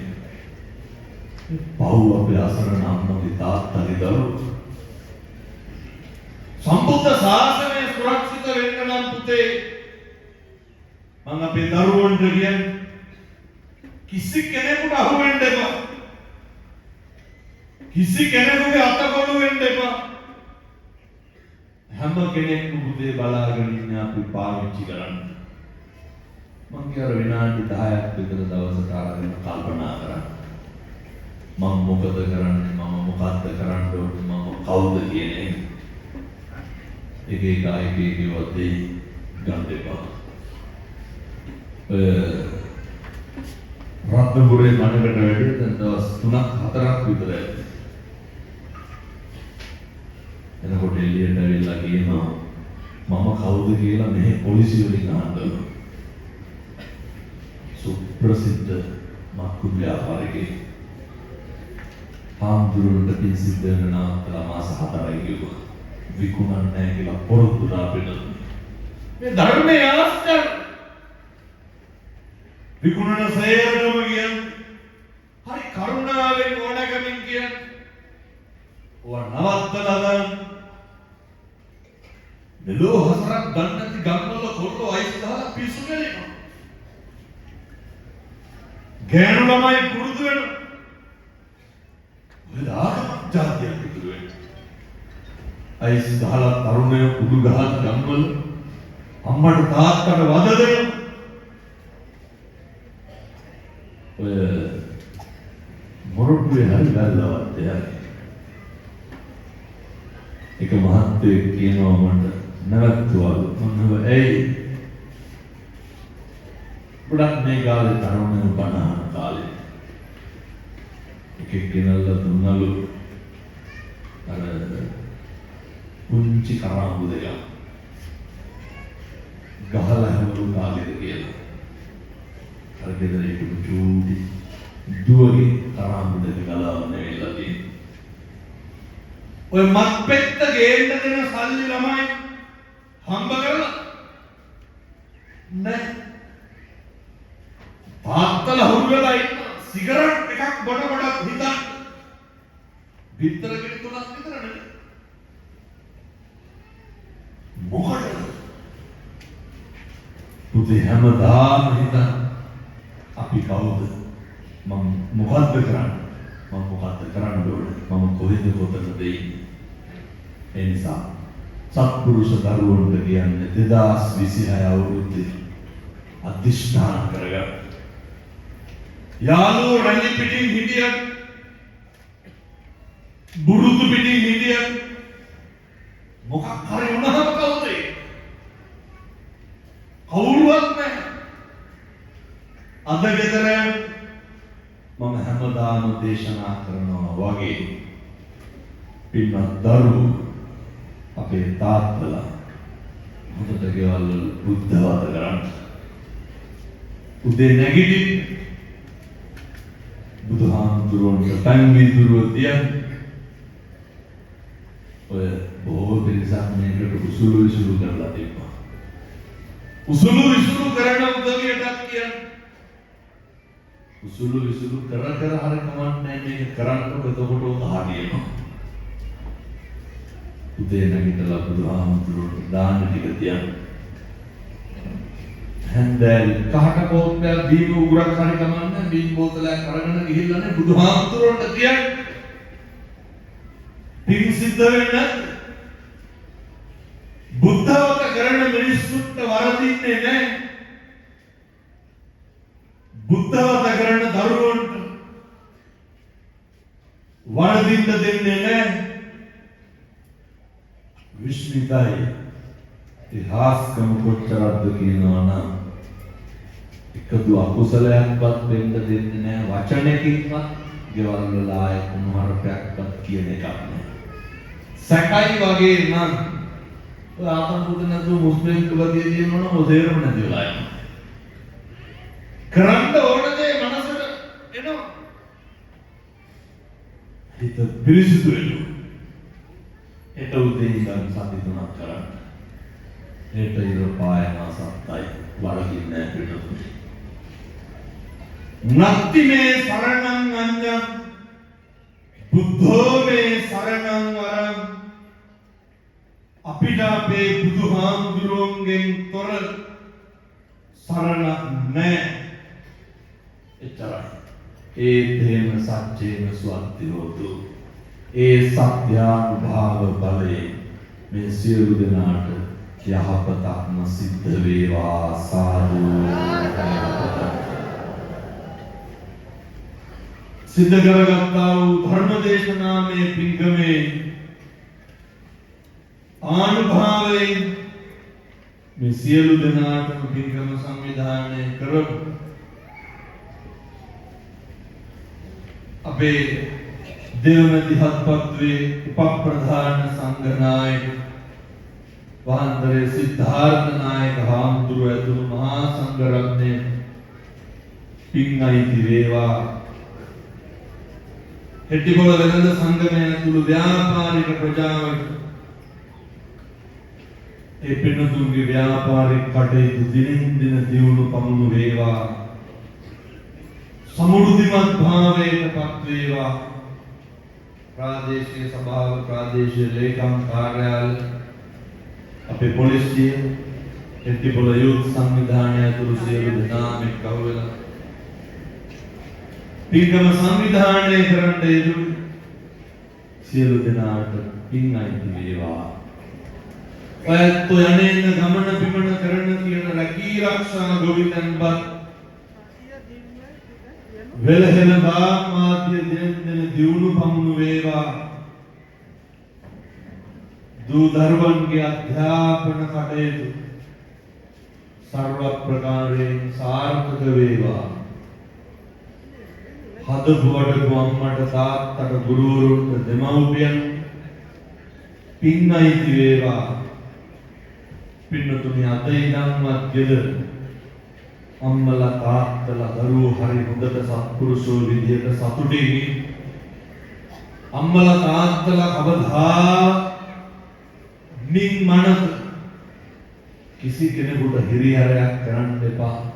[SPEAKER 3] පව් අපේ අසරණ අම්මගේ තාත්තගේ දරුවෝ. සම්බුද්ධ ශාසනය සුරක්ෂිත වෙන්න නම් පුතේ මම අපේ දරුවන්ට කියන්නේ කිසි කෙනෙකුට අහු වෙන්න එපා. කිසි කෙනෙකුගේ අතකොළු වෙන්න එපා. හැම කෙනෙක්ම පුතේ බලාගෙන ඉන්න අපි පාවිච්චි කරන්න. මම කියර විනාඩි 10ක් විතර දවසට අරගෙන කල්පනා කරන්න. මම මොකද කරන්නේ මම මොකද්ද කරන්න ඕනේ මම කවුද කියන එක එක වදේ ගන්න එපා. රත්නපුරේ මණකට වැඩි දැන් දවස් 3-4ක් විතර ඇති. එතකොට එළියට ඇවිල්ලා කියනවා මම කවුද කියලා මෙහි පොලිසිය වලින් අහන්න. සුප්‍රසිද්ධ මක්කු ව්‍යාපාරිකයෙක් හාමුදුරුවන්ට පින් සිද්ධ වෙන නාමලා මාස 4යි කිව්වා. විකුණන්නේ නැහැ කියලා පොරොත්තු දාපෙන්න. මේ ධර්මයේ ආස්තර විකුණන සේරම කියන්නේ හරි කරුණාවෙන් ඕනකමින් කියන්නේ. ඔය නවත්තලා දාන්න. මෙලෝ හතරක් ගන්න නැති ගම්වල කොල්ලෝ අයිස් දාලා පිස්සු කෙලිනවා. ගෑනු ළමයි පුරුදු වෙනවා. වෙලාවක ජාතියක් ඉතුරු වෙන්නේ. අයිස් ගහලා තරුණයෝ කුඩු ගහලා ගම්වල අම්මට තාත්තට වද දෙනවා. ඔය මොරටුවේ හරි වැල්ලවත් එහාට. එක මහත්තයෙක් කියනවා මට නැවතුවලු මොනව ඇයි ගොඩක් මේ කාලේ තරුණයෝ බණ කාලේ එකෙක් ගෙනල්ලා දුන්නලු අර පුංචි කරාඹු දෙක ගහලා හැමලු කාලෙද කියලා අර ගෙදර එක චූටි දුවගේ කරාඹු දෙක ගලවන්න ඇවිල්ලා තියෙනවා. ඔය මත් පෙත්ත ගේන්න දෙන සල්ලි ළමයි හම්බ කරලා නෑ තාත්තලා හුරු වෙලා ඉන්න සිගරට් එකක් බොන කොටත් හිතන්න බිත්තර ගෙඩි 3ක් විතර නේ මොකටද පුතේ හැමදාම හිතන්න අපි කවුද මම මොකද්ද කරන්නේ මම මොකද්ද කරන්න ඕනේ මම කොහෙද කොතනද ඉන්නේ ඒ නිසා සත්පුරුෂ දරුවන්ට කියන්නේ 2026 අවුරුද්දේ අධිෂ්ඨාන කරගන්න. යාළුවෝ රැලි පිටින් හිටියත් බුරුතු පිටින් හිටියත් මොකක් හරි වුණාම කවුද ඒ? කවුරුවත් නැහැ. අද ගෙදර මම හැමදාම දේශනා කරනවා වගේ පින්වත් දරුවෝ අපේ තාත්තලා හොඳට ගෙවල් වල බුද්ධවත කරන්න. උදේ නැගිටින්න බුදුහාමුදුරුවන්ට පෑන් විදුරුව තියන්න. ඔය බොහෝ පිරිසක් මේකට උසුළු විසුළු කරලා තිබ්බා. උසුළු විසුළු කරන උදවියටත් කියන්න. උසුළු විසුළු කර කර හරි කමන්නේ මේක කරන්නකොට එතකොට උත හරියනවා. උදේ නැගිටලා බුදුහාමුදුරුවන්ට දාන ටික තියන්න. හැන්දෑල් කහට කෝප්පයක් බීම උගුරක් හරි කමන්නේ බීම බෝතලයක් අරගෙන ගිහිල්ලානේ බුදුහාමුදුරුවන්ට තියන්න. පින් සිද්ධ වෙන්න බුද්ධවත කරන මිනිස්සුන්ට වරදින්නේ නැහැ. බුද්ධවත කරන දරුවන්ට වරදින්න දෙන්නේ නැහැ. විශ්මිතයි ඉතිහාස්කම කොච්චරද කියනවා නම් එකදු අකුසලයක්වත් වෙන්න දෙන්නේ නැහැ වචනයකින්වත් ගෙවල් වල ආය කුණුහරුපයක්වත් කියන එකක් නෑ. සැකයි වගේ නම් ඔය ආතම් පුත නැතුව මුස්ලිම් කවදී දිනවන ඔතේරම නැති වෙලා යනවා. කරන්න ඕන දේ මනසට එනවා. හිත පිරිසිදු වෙනවා. හෙට උදේ ඉඳන් සති 3ක් කරන්න. හෙට ඉර පායන සත්තයි වඩකින්නේ පිටුපිට. නත්ති මේ සරණං අඤ්ඤං බුද්ධෝ මේ සරණං වරං අපිට අපේ බුදුහාමුදුරුවන්ගෙන් තොර සරණක් නැහැ. එච්චරයි. ඒතේම සත්‍යේම සුවත්තිරෝතු. ඒ සත්‍යානුභාව බලයෙන් මේ සියලු දෙනාට යහපතක්ම සිද්ධ වේවා සාදු. සිද්ධ කරගත්තා වූ ධර්ම දේශනාමේ පිංගමේ ආනුභාවයෙන් මේ සියලු දෙනාටම පිංගම සංවිධානය කරමු. අපේ දෙවන දිහත්පත්වේ උපප්‍රධාන සංඝනායක වහන්තරේ සිද්ධාර්ථ නායක හාමුදුරුවෝ ඇතුළු මහා සංඝරත්නය පින් අයිති වේවා. හෙට්ටිපොළ වෙළඳ සංගමය ඇතුළු ව්‍යාපාරික ප්‍රජාවට ඒ පින්නතුන්ගේ ව්‍යාපාරික කටයුතු දිනින් දින දියුණු පමුණු වේවා. සමෘද්ධිමත් භාවයට පත් වේවා. ප්‍රාදේශීය සභාව ප්‍රාදේශීය ලේකම් කාර්යාලය අපේ පොලිසිය හෙට්ටිපොළ යුත් සංවිධානය ඇතුළු සියලු දෙනාම එක්ව වෙලා පින්කම සංවිධානය කරන්න යෙදුණු සියලු දෙනාට පින් අයිති වේවා. ඔයත් යන්නේ ගමන බිමන කරන කියන රැකී ආරක්ෂා ගොවිතැන්පත් වෙලහෙන මාධ්‍ය දෙන දියුණු පමුණු වේවා. දූ දරුවන්ගේ අධ්‍යාපන කටයුතු සර්ව ප්‍රකාරයෙන් සාර්ථක වේවා. හදපුවට අම්මට තාත්තට ගුරුවරුන්ට දෙමව්පියන් පින් අයිති වේවා. පින්නතුනි අද ඉඳන්වත් ගෙදර අම්මලා තාත්තලා දරුවෝ හරි හොඳට සත්පුරුෂෝ විදියට සතුටින් අම්මලා තාත්තලා කවදා මින් මනස කිසි කෙනෙකුට හිරිහැරයක් කරන්න එපා.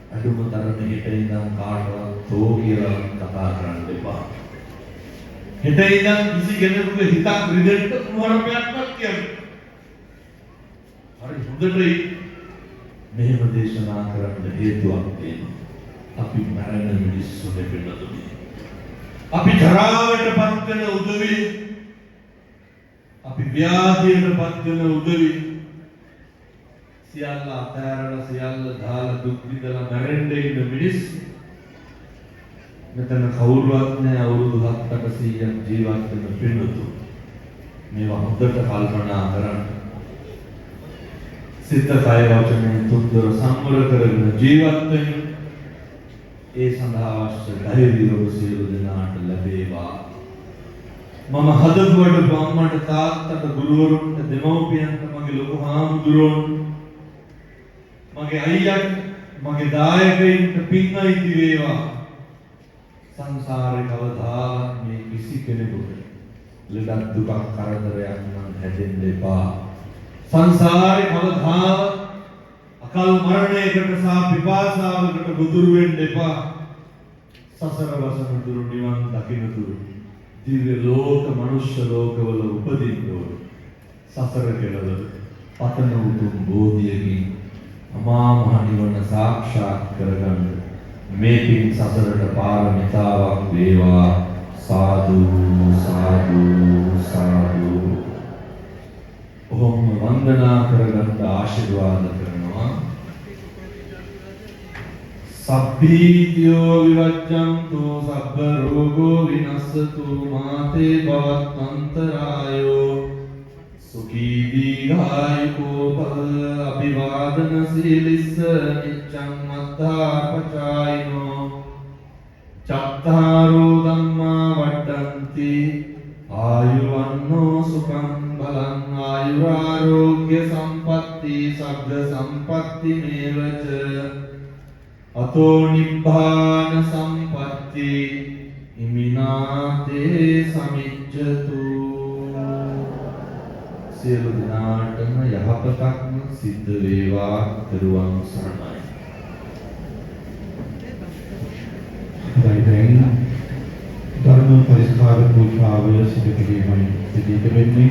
[SPEAKER 3] අඩුම තරමේ හෙට ඉඳන් කාටවත් තෝ කියලා කතා කරන්න එපා. හෙට ඉඳන් කිසි කෙනෙකුගේ හිතක් රිදෙන්න කුහරපයක්වත් කියන්නේ. හරි හොඳටයි මෙහෙම දේශනා කරන්න හේතුවක් තියෙනවා. අපි මරණ මිනිස්සු දෙපෙන්නතුනි. අපි ජරාවටපත් වෙන උදවිය, අපි ව්‍යාධියටපත් වෙන උදවිය සියල්ල අතහැරලා සියල්ල දාලා දුක් විඳලා මැරෙන්න ඉන්න මිනිස්සු මෙතන කවුරුවත් නැහැ. අවුරුදු 700ක් ජීවත් වෙන පින්නතු මේවා හොඳට කල්පනා කරන්න. සිත කය වචනේ තුන්දර සම්වර කරගෙන ජීවත් වෙන්න ඒ සඳහා අවශ්‍ය ධෛර්යය ඔබ සියලු දෙනාට ලැබේවා. මම හදපුවට අම්මට තාත්තට ගුරුවරුන්ට දෙමව්පියන්ට මගේ ලොකු හාමුදුරුවන්ට මගේ අයියාට මගේ දායකයින්ට පින් අයිති වේවා. සංසාරේ කවදාවත් මේ කිසි කෙනෙකුට ලෙඩක් දුකක් කරදරයක් නම් හැදෙන්න එපා. සංසාරේ කවදාවත් අකල් මරණයකට සහ පිපාසාවකට ගොදුරු වෙන්න එපා. සසර වසන දුරු නිවන් දකින්න දුරු දිව්‍ය ලෝක මනුෂ්‍ය ලෝකවල උපදින්න ඕන. සසර කෙලවර පතන උතුම් බෝධියකින් අමා මහ නිවන සාක්ෂාත් කරගන්න මේ පින් සසරට පාරමිතාවක් වේවා. සාදු සාදු සාදු. ඔහොම වන්දනා කරගන්න ආශිර්වාද කරනවා. සබ්බීතියෝ විවච්ඡන්තු සබ්බ රෝගෝ විනස්සතු මාතේ භවත්තන්තරායෝ සුඛී දීඝායුකෝ භව අභිවාදන සීලිස්ස නිච්ඡං සද්ධාපචායිනෝ චත්තාරෝ ධම්මා වඩ්ඩන්ති ආයුවන්නෝ සුඛං බලං ආයුරාරෝග්‍ය සම්පatti සග්ග සම්පatti මේවච අතෝ නිබ්බාන සම්පatti ඉමිනාතේ සමිච්ඡතු සියලු දෙනාටම යහපතක්ම සිද්ධ වේවා දරුවන් සරණයි.
[SPEAKER 1] දැන් ධර්ම පරිස්කාර පූජාව සිදු කිරීමයි සිදු වෙන්නේ